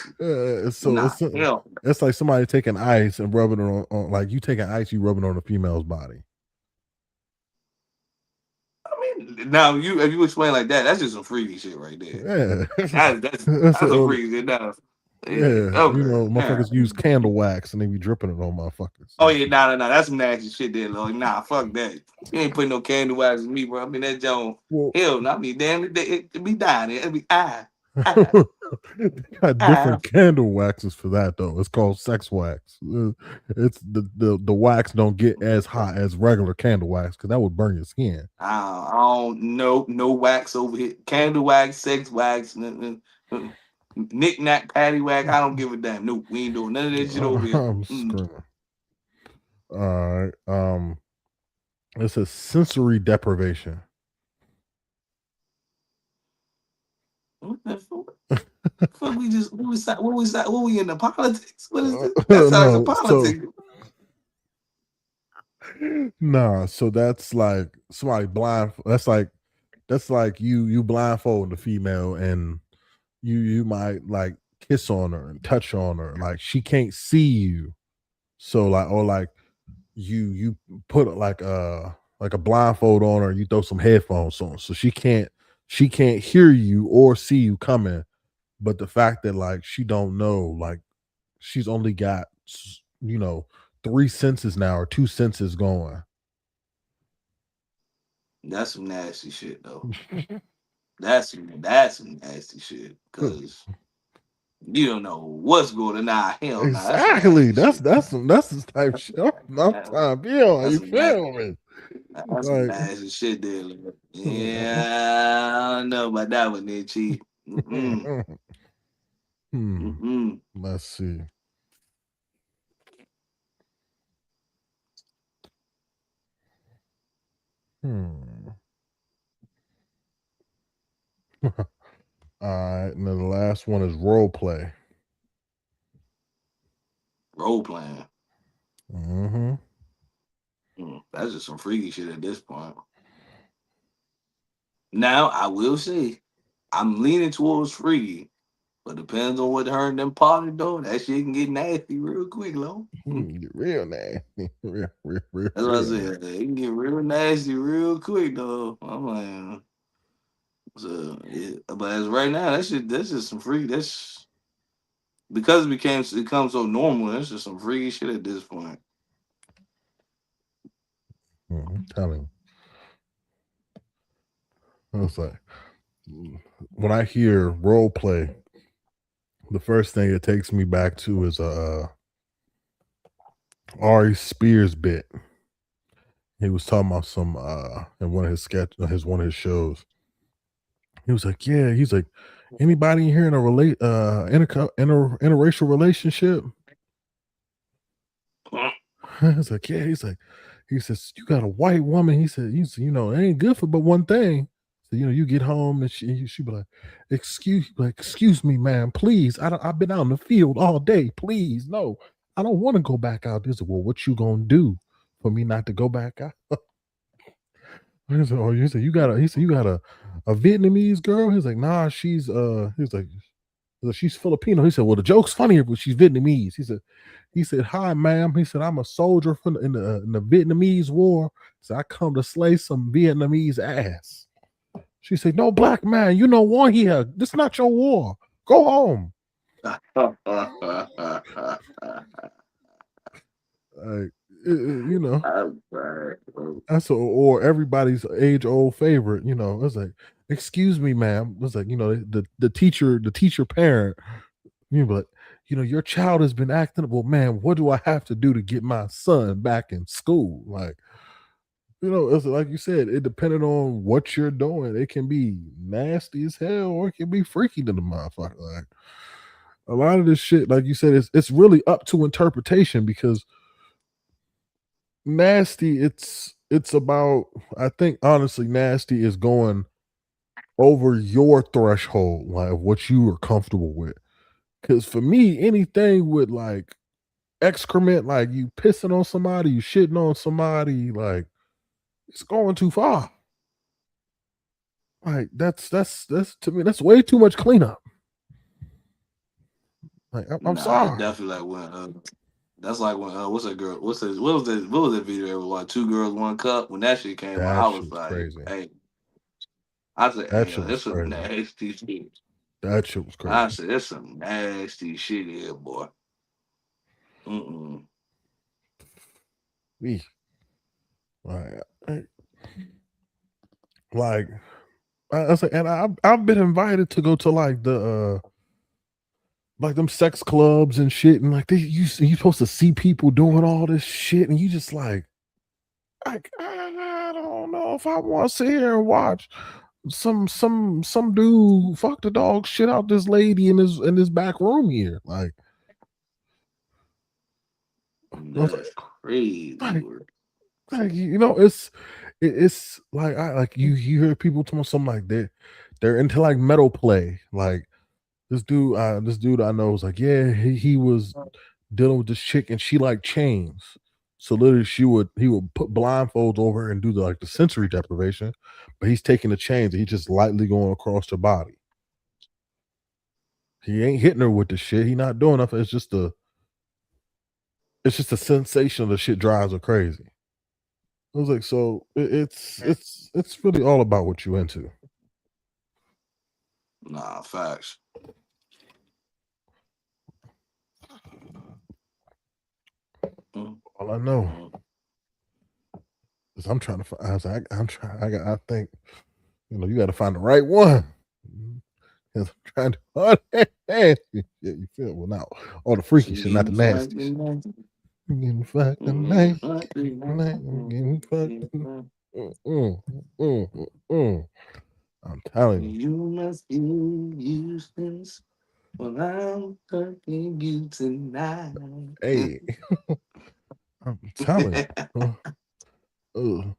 so hell. It's like somebody taking ice and rubbing it on like you taking ice, you rubbing it on a female's body. I mean, now if you explain like that, that's just some freaky shit right there. Yeah, that's a freaky shit. Yeah, Okay. you know, motherfuckers use candle wax and they be dripping it on motherfuckers. Oh yeah, nah, that's some nasty shit there. Like, nah, fuck that. You ain't putting no candle wax in me, bro. I mean that Joan. Hell, no, I mean, damn it be dying. It be They got different candle waxes for that though. It's called sex wax. It's the wax don't get as hot as regular candle wax because that would burn your skin. I don't know no wax over here. Candle wax, sex wax, knick-knack, patty wax. I don't give a damn. No, we ain't doing none of that shit over here. I'm screaming. All right. It's a sensory deprivation. What the fuck? What we in the politics? What is this? That sounds like a politics. Nah, so that's like somebody blind. That's like you blindfold the female and you might like kiss on her and touch on her, like she can't see you. So like, or like you put like a blindfold on her, you throw some headphones on, so she can't hear you or see you coming. But the fact that like she don't know, like she's only got 3 senses now or 2 senses going. That's some nasty shit though. That's some nasty shit because you don't know what's going on. Hell, exactly. That's the type of shit I'm trying to be on. You feel me? That's some nasty shit there. Like, yeah, I don't know about that one there, Chief. Let's see. All right, and then the last one is role play. Role playing. Mm-hmm. That's just some freaky shit at this point. Now, I will say, I'm leaning towards freaky, but depends on what her and them partner doing. That shit can get nasty real quick, low. Get real nasty. Real That's what I said. It can get real nasty real quick, though. I'm like, so, yeah. But as right now, that's just some freaky. That's because it become so normal. That's just some freaky shit at this point. I'm telling you. I was like, when I hear role play, the first thing it takes me back to is Ari Spears bit. He was talking about some in one of his shows. He was like, yeah, he's like, anybody in here in a interracial relationship? It's like, yeah, he says, you got a white woman. He said, it ain't good for but one thing. So, you get home and she be like, excuse me, ma'am, please. I've been out in the field all day. Please, no, I don't want to go back out. He said, well, what you gonna do for me not to go back out? He said, you got a Vietnamese girl? He's like, nah, she's she's Filipino. He said, well, the joke's funnier, but she's Vietnamese. He said, hi, ma'am. He said, I'm a soldier in the Vietnamese war. So I come to slay some Vietnamese ass. She said, no, black man, you know war here. This is not your war. Go home. That's or everybody's age-old favorite. It's like, excuse me, ma'am. It's like, the teacher parent. But your child has been acting. Well, man, what do I have to do to get my son back in school? Like, it's like you said, it depended on what you're doing. It can be nasty as hell, or it can be freaky to the motherfucker. Like, a lot of this shit, like you said, it's really up to interpretation because nasty, it's about, I think honestly, nasty is going over your threshold, like what you are comfortable with. Because for me, anything with like excrement, like you pissing on somebody, you shitting on somebody, like it's going too far. Like that's to me, that's way too much cleanup. Like I'm Nah, sorry. it's definitely like when that's like when what's that girl? What was that video ever like 2 girls 1 cup? When that shit came out, That I shit was was like, crazy. hey, I said, That hey, shit was it's some crazy. nasty shit. That shit was I crazy. said, there's some nasty shit here, boy. We like, like I said, and I've been invited to go to like the like them sex clubs and shit, and like you supposed to see people doing all this shit, and you just like I don't know if I want to sit here and watch some dude fuck the dog shit out this lady in this back room here. Like That's crazy. like you know, it's like you hear people talking something like that. They're into like metal play. Like this dude I know was like, yeah, he was dealing with this chick and she like chains. So literally he would put blindfolds over her and do the sensory deprivation, but he's taking the chains and he's just lightly going across her body. He ain't hitting her with the shit. He not doing nothing. It's just a sensation of the shit drives her crazy. I was like, so it's really all about what you into. Nah, facts. All I know is I'm trying to find. I was like, I think, you got to find the right one. I'm trying to nasty. Yeah, you feel well now. All the freaky shit, not the nasty. Getting fucked tonight. Getting fucked. I'm telling you. You must be useless when I'm fucking you tonight. Hey, I'm telling you.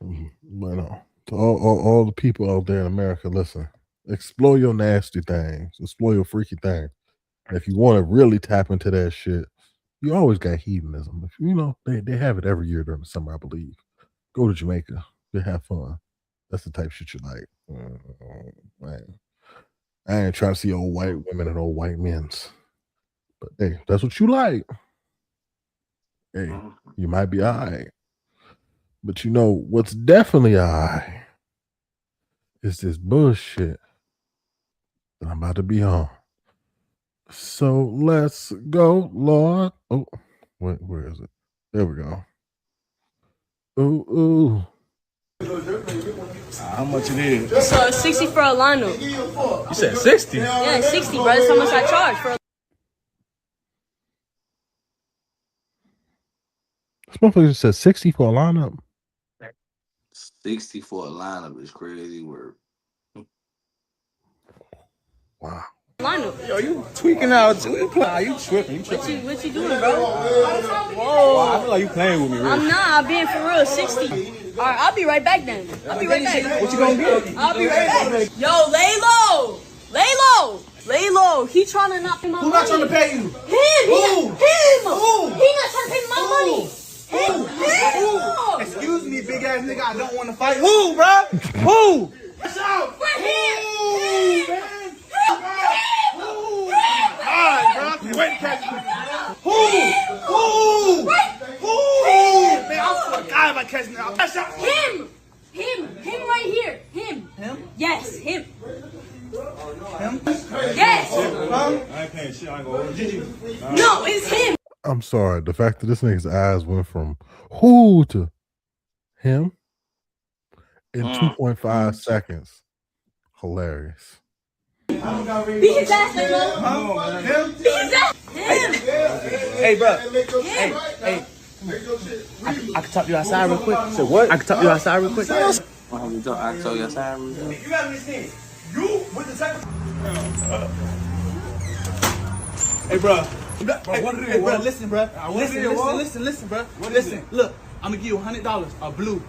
But no, to all the people out there in America, listen, explore your nasty things, explore your freaky thing. And if you want to really tap into that shit, you always got hedonism. If they have it every year during the summer, I believe. Go to Jamaica, you have fun. That's the type of shit you like. Man. I ain't trying to see old white women and old white men's. But hey, that's what you like. Hey, you might be all right. But what's definitely all right is this bullshit that I'm about to be on. So let's go, Lord. Oh, where is it? There we go. Ooh. How much it is? So 60 for a lineup. You said 60? Yeah, 60, bro. That's how much I charge for. This motherfucker said 60 for a lineup. 60 for a lineup is crazy work. Wow. Lineup. Yo, you tweaking out too. You tripping. What you doing, bro? Whoa. I feel like you playing with me, really. I'm not. I'm being for real. 60. All right, I'll be right back then. I'll be right back. What you gonna get? I'll be right back. Yo, lay low. Lay low. Lay low. He trying to not pay my money. Who not trying to pay you? Him. Who? Him. Who? He not trying to pay my money. Him. Excuse me, big ass nigga. I don't want to fight. Who, bro? Who? What's up? For him. Alright, bro. Wait, catch me. Who? Man, I forgot about catching me. Him right here. Him. Yes, him. Him? Yes. I ain't paying shit. I ain't gonna hold you. No, it's him. I'm sorry. The fact that this nigga's eyes went from who to him in 2.5 seconds. Hilarious. Beat his ass, nigga. Him? Beat his ass. Him. Hey, bro. Hey. I can talk to you outside real quick. Say what? I can talk to you outside real quick. I can tell you outside. You gotta understand. You with the type of... Hey, bro. Hey, bro, listen, bro. Listen, bro. Listen, bro. Listen, look. I'm gonna give you $100, a blue.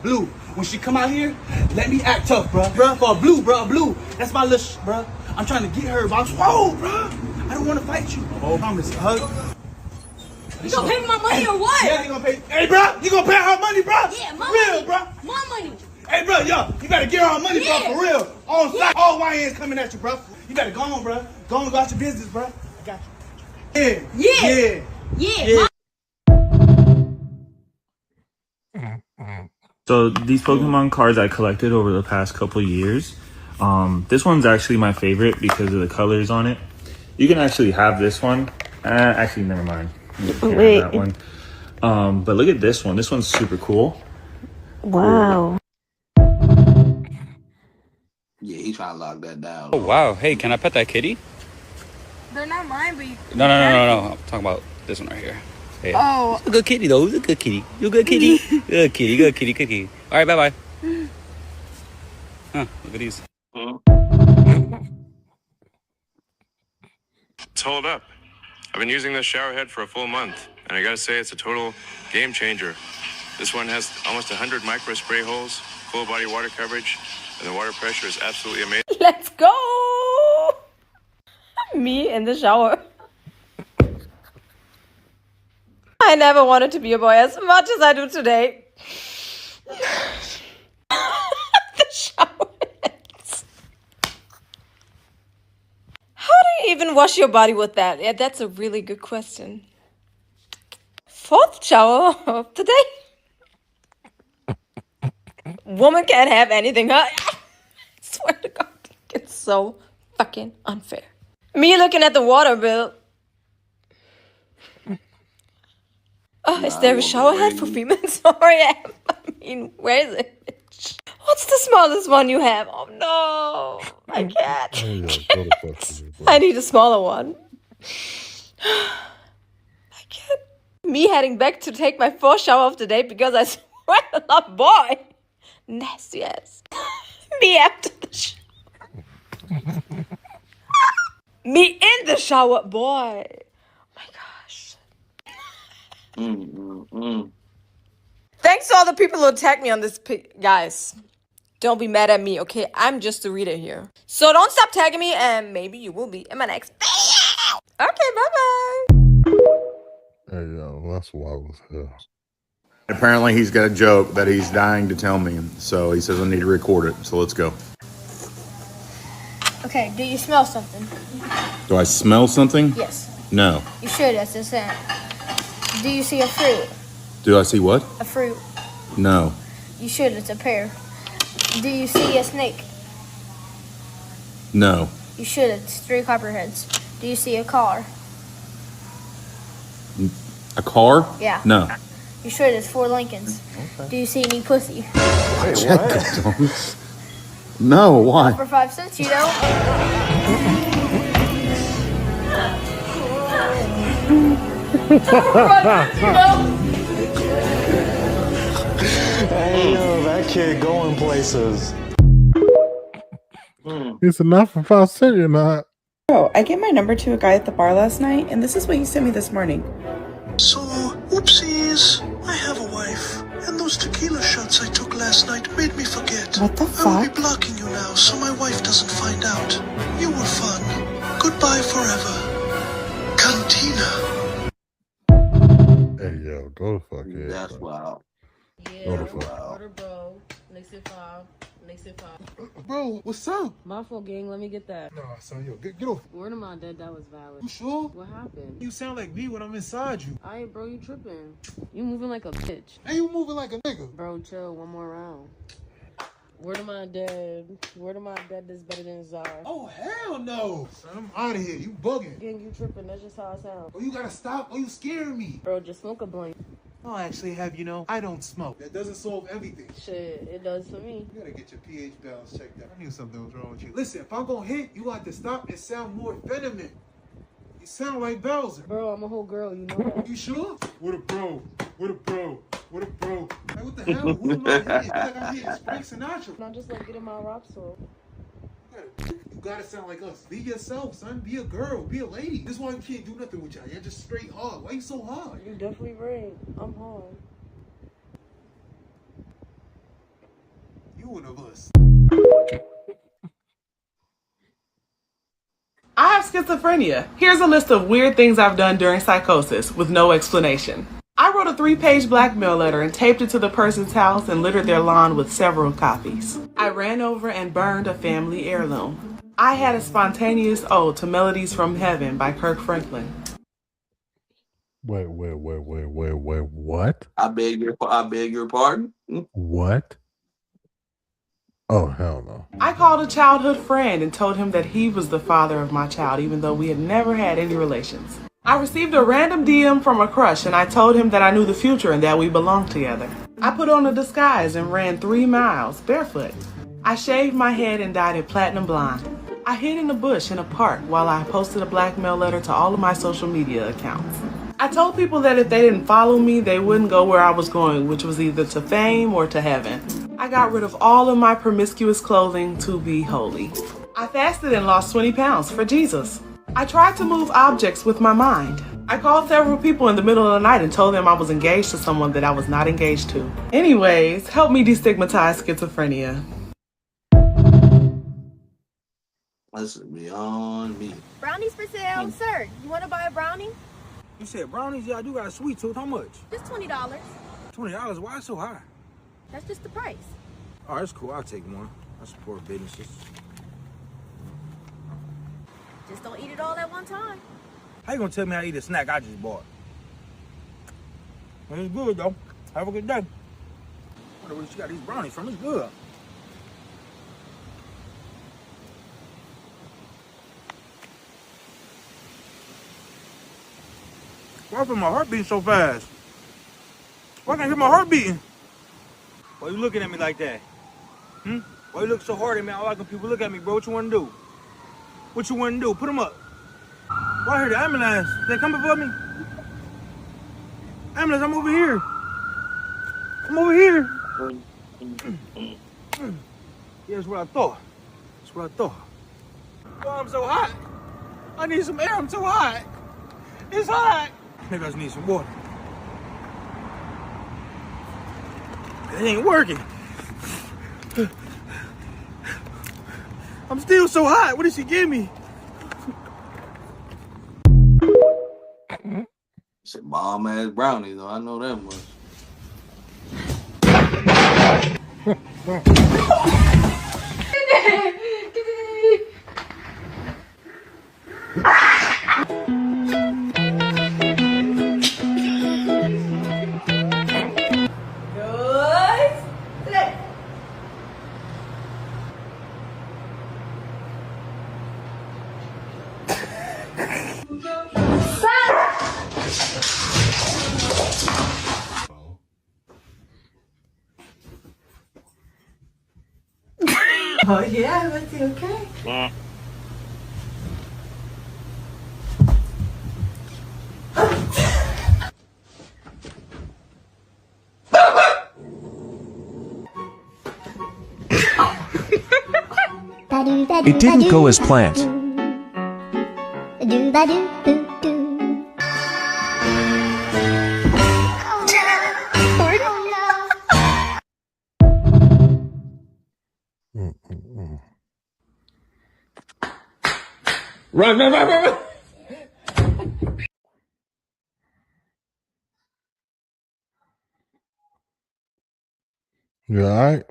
Blue. When she come out here, let me act tough, bruh. For Blue, bruh. Blue. That's my little bruh. I'm trying to get her, but I'm swole, bruh. I don't want to fight you. I promise. Hug. You gonna pay my money or what? Yeah, he gonna pay. Hey, bruh, you gonna pay her money, bruh? Yeah, my real, money. Bruh. My money. Hey, bruh, yo, you better get her her money, Yeah. bruh, for real. On site, all YNs coming at you, bruh. You better go on, bruh. Go on, go out your business, bruh. I got you. Yeah. Yeah. So these Pokemon cards I collected over the past couple years. This one's actually my favorite because of the colors on it. You can actually have this one. Actually, never mind. You can't have that one. But look at this one. This one's super cool. Wow. Yeah, he trying to lock that down. Oh wow! Hey, can I pet that kitty? They're not mine, but you... No. I'm talking about this one right here. Hey. Oh. It's a good kitty though. It's a good kitty. You a good kitty? Good kitty. Good kitty. Good kitty. All right. Bye bye. Huh? Look at these. Let's hold up. I've been using this shower head for a full month, and I gotta say it's a total game changer. This one has almost 100 micro spray holes, full body water coverage, and the water pressure is absolutely amazing. Let's go. Me in the shower. I never wanted to be a boy as much as I do today. The shower heads. How do you even wash your body with that? Yeah, that's a really good question. Fourth shower of the day. Woman can't have anything, huh? I swear to God, it's so fucking unfair. Me looking at the water bill. Oh, is there a shower head for female? Sorry, I mean, where is it? What's the smallest one you have? Oh no, I can't. I need a smaller one. I can't. Me heading back to take my first shower of the day because I swear a lot, boy. Nasty ass. Me after the shower. Me in the shower, boy. Oh my gosh. Thanks to all the people who attacked me on this guys. Don't be mad at me, okay? I'm just a reader here. So don't stop tagging me and maybe you will be in my next video. Okay, bye-bye. Hey, yo, that's wild as hell. Apparently he's got a joke that he's dying to tell me, so he says I need to record it, so let's go. Okay, do you smell something? Do I smell something? Yes. No. You should, that's the scent. Do you see a fruit? Do I see what? A fruit. No. You should, it's a pear. Do you see a snake? No. You should, it's 3 copperheads. Do you see a car? A car? Yeah. No. You should, it's 4 Lincolns. Okay. Do you see any pussy? Wait, what? No, why? For 5 cents, you know? Hey, yo, that kid going places. It's enough for 5 cents, you're not. Oh, I gave my number to a guy at the bar last night, and this is what he sent me this morning. So, oopsies. I have a wife. And those tequila shots I took last night made me forget. What the I will fuck? be blocking you now so my wife doesn't find out. You were fun. Goodbye forever. Cantina. Hey, yo, go the fuck in. That's wild. Go the fuck. Order bro. Next it 5. Next it 5. Bro, what's up? My fault, gang. Let me get that. Nah, son, yo, get off. Word of my dad, that was valid. You sure? What happened? You sound like me when I'm inside you. Alright, bro, you tripping. You moving like a bitch. And you moving like a nigga. Bro, chill. One more round. Word of my dad. Word of my dad is better than Zara. Oh, hell no. Son, I'm out of here. You bugging. Gang, you tripping. That's just how I sound. Oh, you gotta stop. Oh, you scaring me. Bro, just smoke a blunt. I'll actually have you know, I don't smoke. That doesn't solve everything. Shit, it does for me. You gotta get your pH balance checked out. I knew something was wrong with you. Listen, if I'm gonna hit, you got to stop and sound more venomous. You sound like Bowser. Bro, I'm a whole girl, you know that. You sure? What a bro. What a bro. What a bro. Like, what the hell? Who am I hitting? Like I'm hitting Frank Sinatra. Not just like getting my rocks off. You gotta sound like us. Be yourself, son. Be a girl. Be a lady. This is why you can't do nothing with y'all. You're just straight hard. Why you so hard? You're definitely right. I'm hard. You one of us. I have schizophrenia. Here's a list of weird things I've done during psychosis with no explanation. I wrote a 3-page blackmail letter and taped it to the person's house and littered their lawn with several copies. I ran over and burned a family heirloom. I had a spontaneous ode to Melodies from Heaven by Kirk Franklin. Wait, what? I beg your pardon. What? Oh, hell no. I called a childhood friend and told him that he was the father of my child, even though we had never had any relations. I received a random DM from a crush, and I told him that I knew the future and that we belonged together. I put on a disguise and ran 3 miles barefoot. I shaved my head and dyed it platinum blonde. I hid in a bush in a park while I posted a blackmail letter to all of my social media accounts. I told people that if they didn't follow me, they wouldn't go where I was going, which was either to fame or to heaven. I got rid of all of my promiscuous clothing to be holy. I fasted and lost 20 pounds for Jesus. I tried to move objects with my mind. I called several people in the middle of the night and told them I was engaged to someone that I was not engaged to. Anyways, help me destigmatize schizophrenia. That's beyond me. Brownies for sale. Sir, you want to buy a brownie? You said brownies? Yeah, I do got a sweet tooth. How much? Just $20. $20? Why so high? That's just the price. Oh, that's cool. I'll take one. I support businesses. Just don't eat it all at one time. How you gonna tell me how to eat a snack I just bought? It's good though. Have a good day. I wonder where she got these brownies from. It's good. Why is my heart beating so fast? Why can't I hear my heart beating? Why you looking at me like that? Why you look so hard at me? I like when people look at me, bro. What you want to do? What you want to do? Put them up. Why I hear the ambulance? They coming for me? Ambulance, I'm over here. I'm over here. Yeah, that's what I thought. That's what I thought. Oh, I'm so hot. I need some air. I'm so hot. It's hot. Maybe I just need some water. It ain't working. I'm still so hot. What did she give me? Said bomb ass brownies, though. I know that much. Oh yeah, that's okay. It didn't go as planned. Run, run, run, run, run. You alright?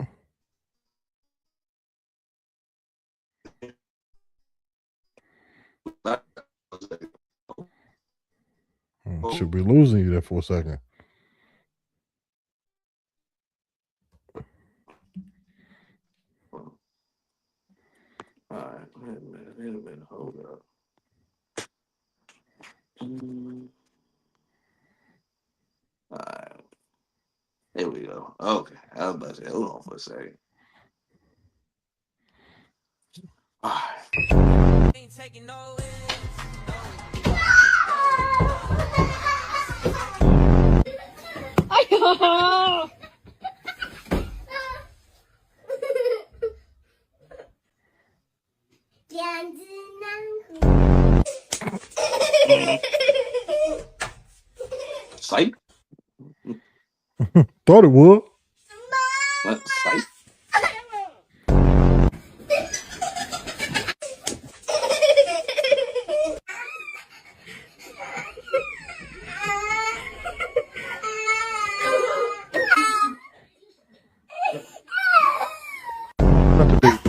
Should be losing you there for a second. Alright, wait a minute, hold up. Alright. There we go. Okay. I was about to say, hold on for a second. Alright. Ain't taking no Psych. Thought it would. Psych.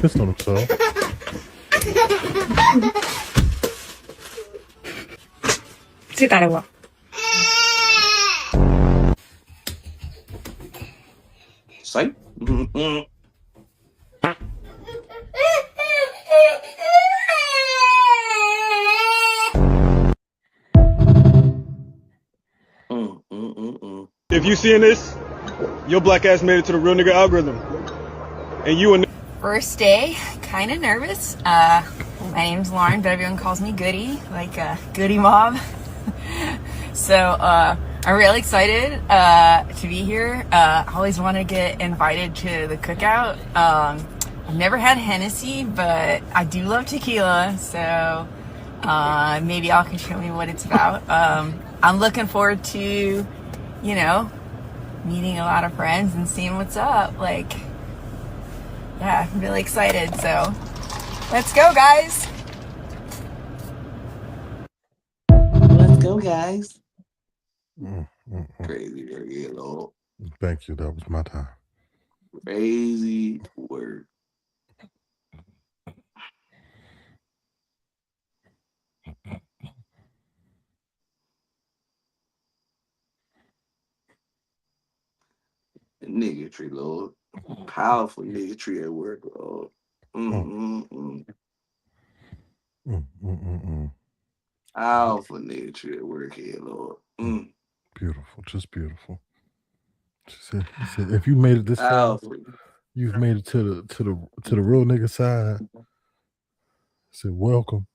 pissed on himself. Psych. If you seeing this, your black ass made it to the real nigga algorithm. And you and First day, kind of nervous. My name's Lauren, but everyone calls me Goody, like Goody Mob. So I'm really excited to be here. I always want to get invited to the cookout. I've never had Hennessy, but I do love tequila, so maybe y'all can show me what it's about. I'm looking forward to, you know, meeting a lot of friends and seeing what's up. Like, yeah, I'm really excited. So let's go, guys. Let's go, guys. Crazy work, Lord. Thank you. That was my time. Crazy work. Niggatry, Lord. Powerful niggatry at work, Lord. Powerful niggatry at work here, Lord. Beautiful, just beautiful. She said, if you made it this far, you've made it to the real nigga side. I said, welcome.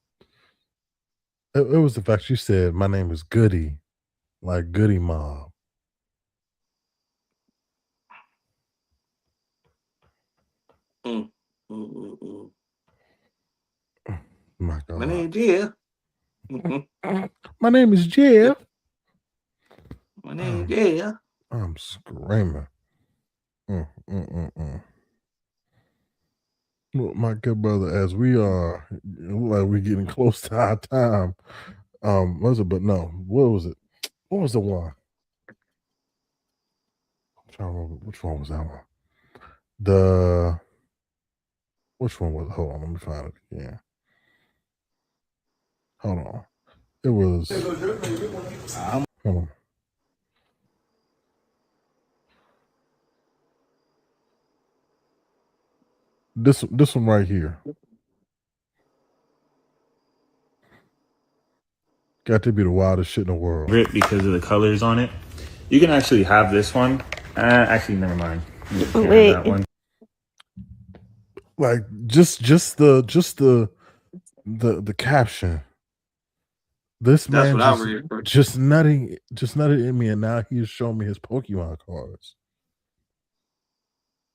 It was the fact she said, my name is Goody, like Goody Mob. My God. My name Jeff. My name is Jeff. My name Jeff. I'm screaming. Look, my good brother, as we are, like we're getting close to our time. Was it? But no, what was it? What was the one? I'm trying to remember which one was that one. Which one was it? Hold on, let me find it again. Hold on. It was. Hold on. This one right here. Got to be the wildest shit in the world. Because of the colors on it. You can actually have this one. Actually, never mind. Wait. That one. Like just the caption. This That's man what I read. just nutting in me, and now he's showing me his Pokemon cards.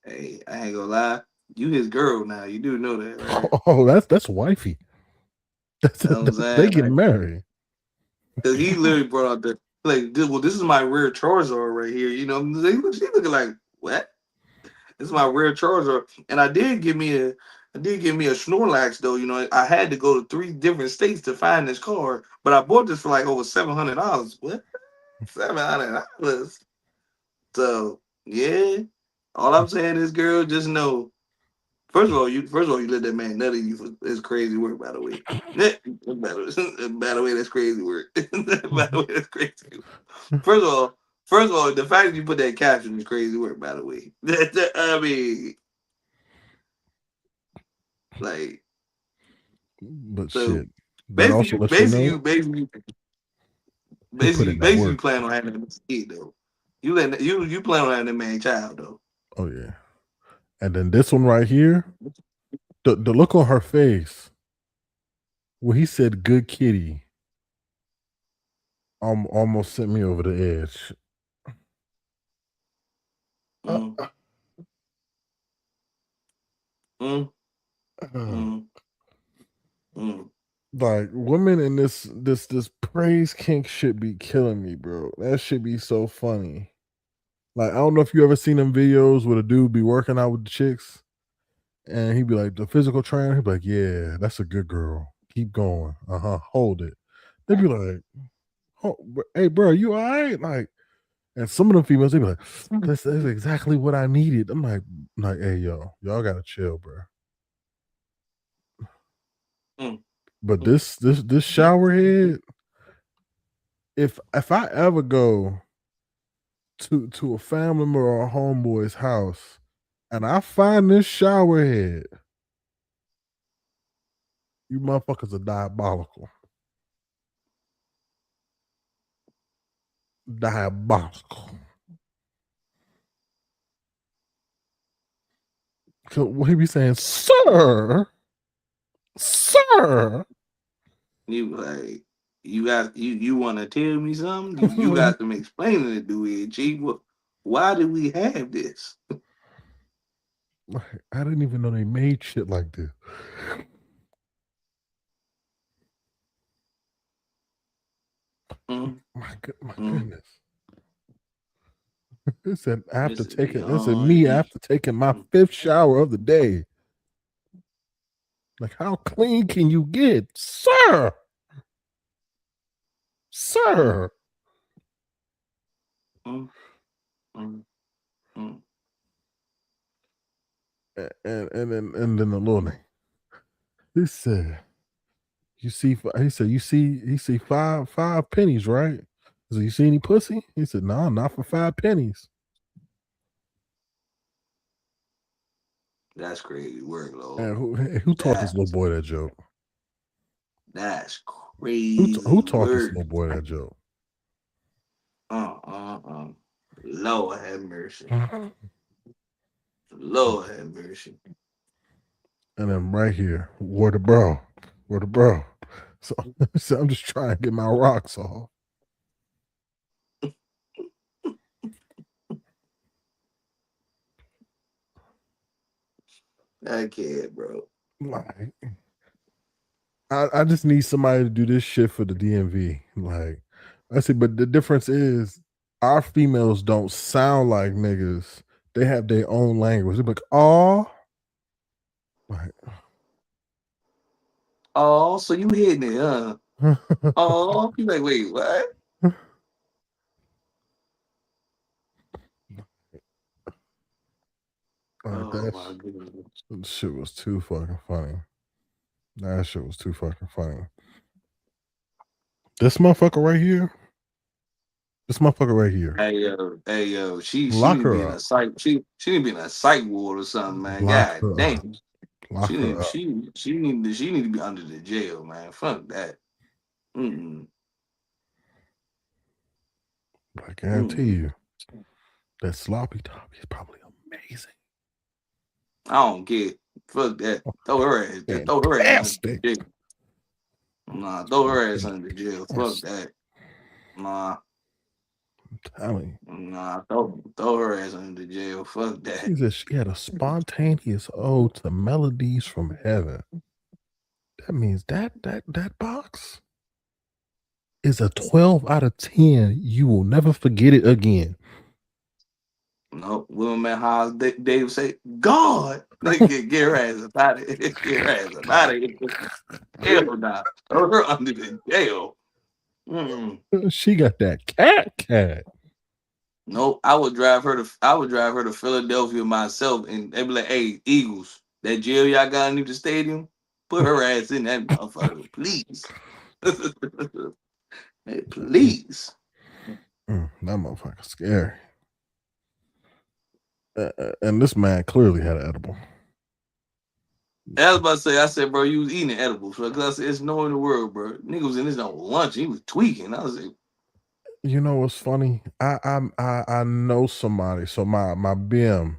Hey, I ain't gonna lie. You his girl now. You do know that, right? Oh, that's wifey. They get married. Because he literally brought out the this is my rare Charizard right here. You know, she looking like, what? This is my rare Charizard, and I did give me a Snorlax though. You know, I had to go to 3 different states to find this card, but I bought this for like over $700. What? $700? So yeah, all I'm saying is, girl, just know. First of all, you let that man nut you for his crazy work. By the way, by the way, that's crazy work. By the way, that's crazy. First of all, the fact that you put that caption is crazy work. By the way, I mean, like, but so shit. Basically, you plan on having a kid though. You plan on having a man child though. Oh yeah. And then this one right here, the look on her face when he said "good kitty," almost sent me over the edge. Like women in this praise kink shit be killing me, bro. That should be so funny. Like, I don't know if you ever seen them videos where the dude be working out with the chicks and he'd be like, the physical trainer, he'd be like, yeah, that's a good girl. Keep going. Hold it. They'd be like, oh, hey, bro, you all right? Like, and some of them females, they'd be like, that's exactly what I needed. I'm like, hey, y'all gotta chill, bro. But this shower head, if I ever go to a family member or a homeboy's house and I find this shower head, you motherfuckers are diabolical. Diabolical. So what he be saying, sir? You like you want to tell me something? You got some explaining to do here, Chief. Why do we have this? I didn't even know they made shit like this. My goodness. It said after taking my 5th shower of the day. Like, how clean can you get, sir? Sir. And then the little name. He said, you see five pennies, right? So you see any pussy? He said, no, not for 5 pennies. That's crazy work, Lord. And who taught this little boy that joke? That's crazy. Who taught this little boy that joke? Lord have mercy. Lord have mercy. And then right here, where the bro. So I'm just trying to get my rocks off. I can't, bro. Like, I just need somebody to do this shit for the DMV. Like, I see, but the difference is our females don't sound like niggas. They have their own language. They're like, oh, like, oh, so you hitting it, huh? Oh, you like, wait, what? My goodness. Shit was too fucking funny. That shit was too fucking funny. This motherfucker right here. Hey yo, she need to be in a psych. She need to be in a psych ward or something, man. God damn. She need to be under the jail, man. Fuck that. I guarantee you, that sloppy toppy is probably amazing. I don't care. Fuck that. Throw her ass. Throw her ass under the jail. Nah, throw her ass under the jail. Fuck that. Nah. I'm telling you. Nah, throw her ass under the jail. Fuck that. Jesus, she had a spontaneous ode to melodies from heaven. That means that box is a 12 out of 10. You will never forget it again. No, William House, they would say, God, get her ass out of here. Get her ass out of here. Hell nah. Throw her under the jail. She got that cat. No, I would drive her to Philadelphia myself, and they'd be like, "Hey, Eagles, that jail y'all got underneath the stadium, put her ass in that motherfucker, please." Hey, please. That motherfucker's scary. And this man clearly had an edible. I was about to say, I said, bro, you was eating edibles, bro. Because I said, it's no in the world, bro. Nigga was in this on lunch. He was tweaking. I was like, you know what's funny? I know somebody. So my BM,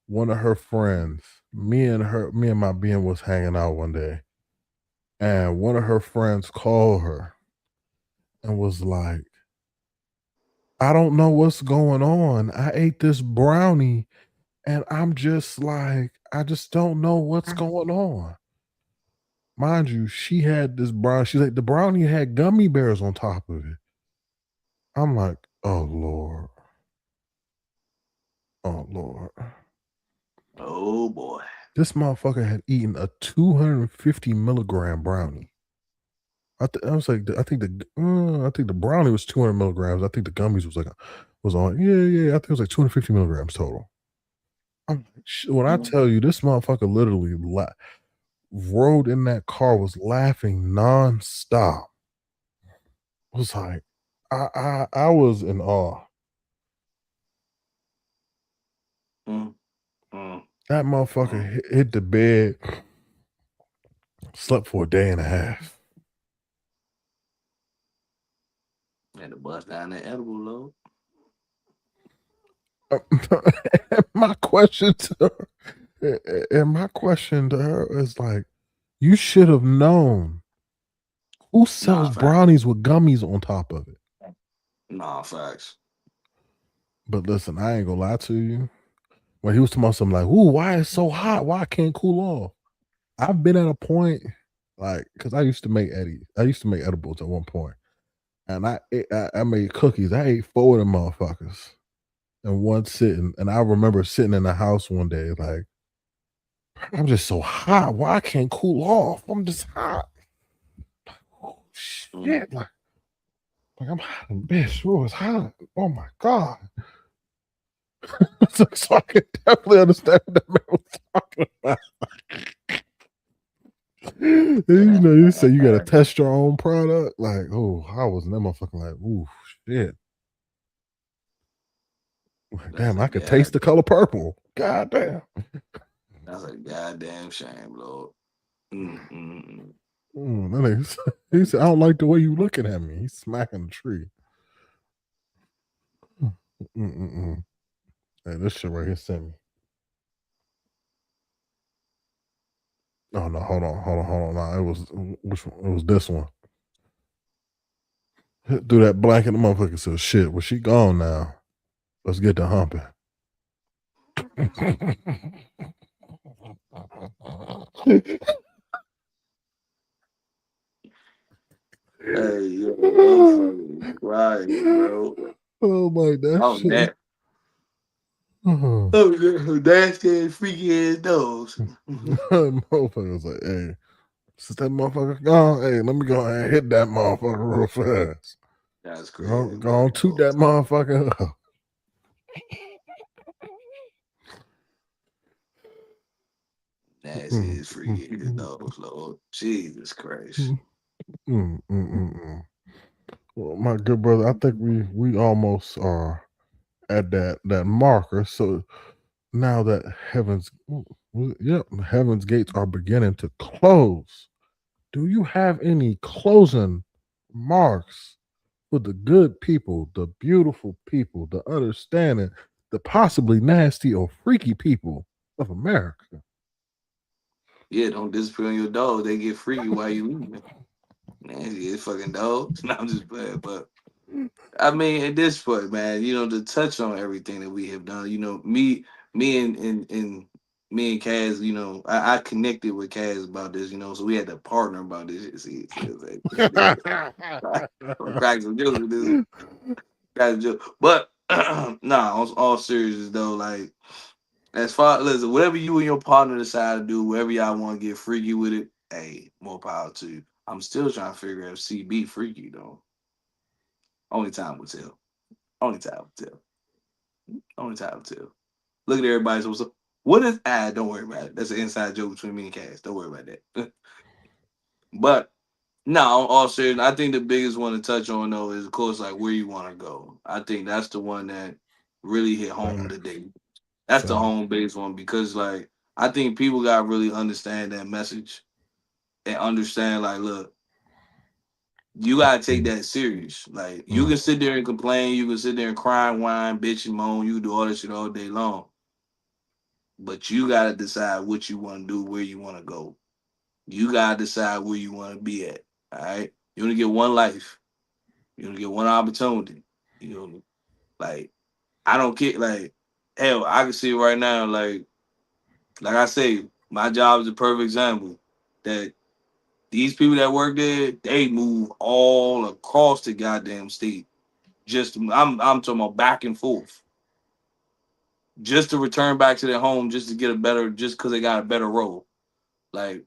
one of her friends, me and my BM was hanging out one day, and one of her friends called her and was like, I don't know what's going on. I ate this brownie and I'm just like, I just don't know what's going on. Mind you, she had this brownie. She's like, the brownie had gummy bears on top of it. I'm like, oh Lord. Oh Lord. Oh boy. This motherfucker had eaten a 250 milligram brownie. I think the brownie was 200 milligrams. I think the gummies was on. Yeah. I think it was like 250 milligrams total. When I tell you, this motherfucker literally rode in that car was laughing nonstop. It was like I was in awe. That motherfucker hit the bed, slept for a day and a half. Had to bust down that edible load. My question to her is like, you should have known. Who sells brownies with gummies on top of it? Nah, facts. But listen, I ain't gonna lie to you. When he was talking about something like, ooh, why it's so hot? Why I can't cool off? I've been at a point, like, because I used to make edibles at one point. And I made cookies. I ate 4 of them motherfuckers in one sitting. And I remember sitting in the house one day, like, I'm just so hot. Why I can't cool off? I'm just hot. Like, oh shit. Like I'm hot in bitch. Oh, it's hot. Oh my God. so I can definitely understand what that man was talking about. You say you gotta test your own product. Like, oh, I was in that motherfucker like, ooh, shit. Like, damn, I could taste the color purple. God damn. That's a goddamn shame, Lord. He said, I don't like the way you looking at me. He's smacking the tree. Hey, this shit right here sent me. Oh no, hold on. No, it was which one? It was this one. Through that blanket, the motherfucker said, shit, well, she gone now. Let's get to humping. Hey, yo, right, bro. Oh my God. That. Oh, nasty ass, freaky ass dogs. Motherfucker was like, hey, since that motherfucker gone, hey, let me go ahead and hit that motherfucker real fast. That's crazy. Go on, toot that motherfucker up. Nasty ass, freaky ass dogs, Lord. Jesus Christ. Well, my good brother, I think we almost are at that marker. So now that heaven's gates are beginning to close, do you have any closing remarks for the good people, the beautiful people, the understanding, the possibly nasty or freaky people of America? Yeah, don't disappear on your dog. They get freaky while you leaving. Nasty ass fucking dogs. No, I'm just playing, but I mean, at this point, man, to touch on everything that we have done, me and Kaz, I connected with Kaz about this, so we had to partner about this. See, crack some jokes with this. Crack some jokes. But nah, on all seriousness though, like as far listen, whatever you and your partner decide to do, wherever y'all want to get freaky with it, hey, more power to you. I'm still trying to figure out if CB freaky though. Only time will tell. Only time will tell. Only time will tell. Look at everybody. So what is don't worry about it. That's an inside joke between me and Cass. Don't worry about that. But no, all serious, I think the biggest one to touch on though is of course like where you want to go. I think that's the one that really hit home today. That's the home base one because like I think people gotta really understand that message and understand like look, you gotta take that serious. Like you can sit there and complain, you can sit there and cry and whine, bitch and moan, you can do all this shit all day long. But you gotta decide what you want to do, where you want to go. You gotta decide where you want to be at. All right. You only get one life. You only get one opportunity. Like I don't care. Like hell, I can see it right now. Like I say, my job is a perfect example that these people that work there, they move all across the goddamn state. I'm talking about back and forth. Just to return back to their home, just to get a better, just because they got a better role. Like,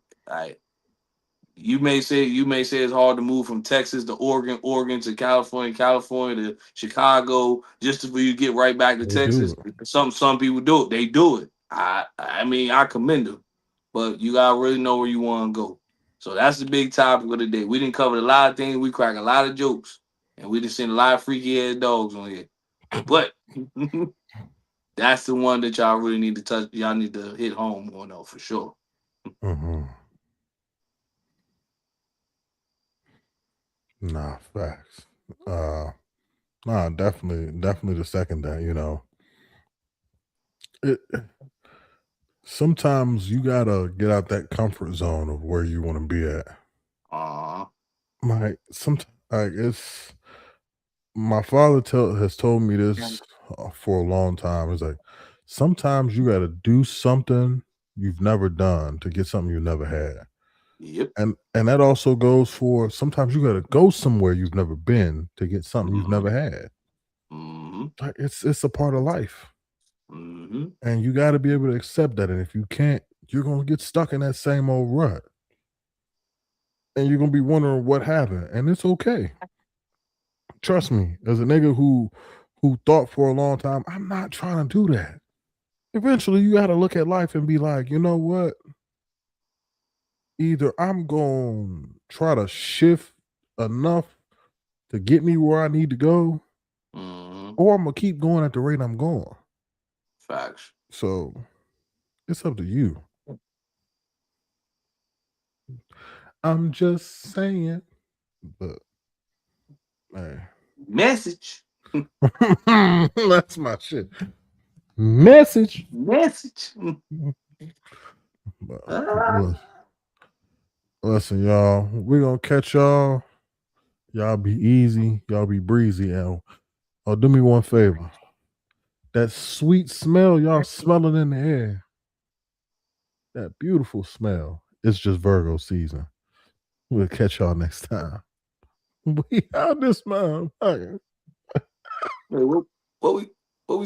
you may say it's hard to move from Texas to Oregon to California to Chicago, just for you to get right back to Texas. Some people do it. They do it. I mean, I commend them. but you gotta really know where you want to go. So that's the big topic of the day. We didn't cover a lot of things. We crack a lot of jokes, and we just seen a lot of freaky ass dogs on here. But that's the one that y'all really need to touch. Y'all need to hit home on, though, for sure. Mm-hmm. Nah, facts. Nah, definitely the second that, you know. Sometimes you gotta get out that comfort zone of where you want to be at. Like sometimes, like it's my father has told me this for a long time. It's like sometimes you gotta do something you've never done to get something you never had. Yep. And that also goes for sometimes you gotta go somewhere you've never been to get something you've never had. Like it's a part of life. And you got to be able to accept that. And if you can't, you're going to get stuck in that same old rut. And you're going to be wondering what happened. And it's okay. Trust me, as a nigga who thought for a long time, I'm not trying to do that. Eventually, you got to look at life and be like, you know what? Either I'm going to try to shift enough to get me where I need to go, or I'm going to keep going at the rate I'm going. Facts. So it's up to you. I'm just saying, but man, message. That's my shit. Message. But, listen, y'all. We're gonna catch y'all. Y'all be easy. Y'all be breezy. And do me one favor. That sweet smell y'all smelling in the air, that beautiful smell, it's just Virgo season. We'll catch y'all next time. We out this motherfucker. Wait, what we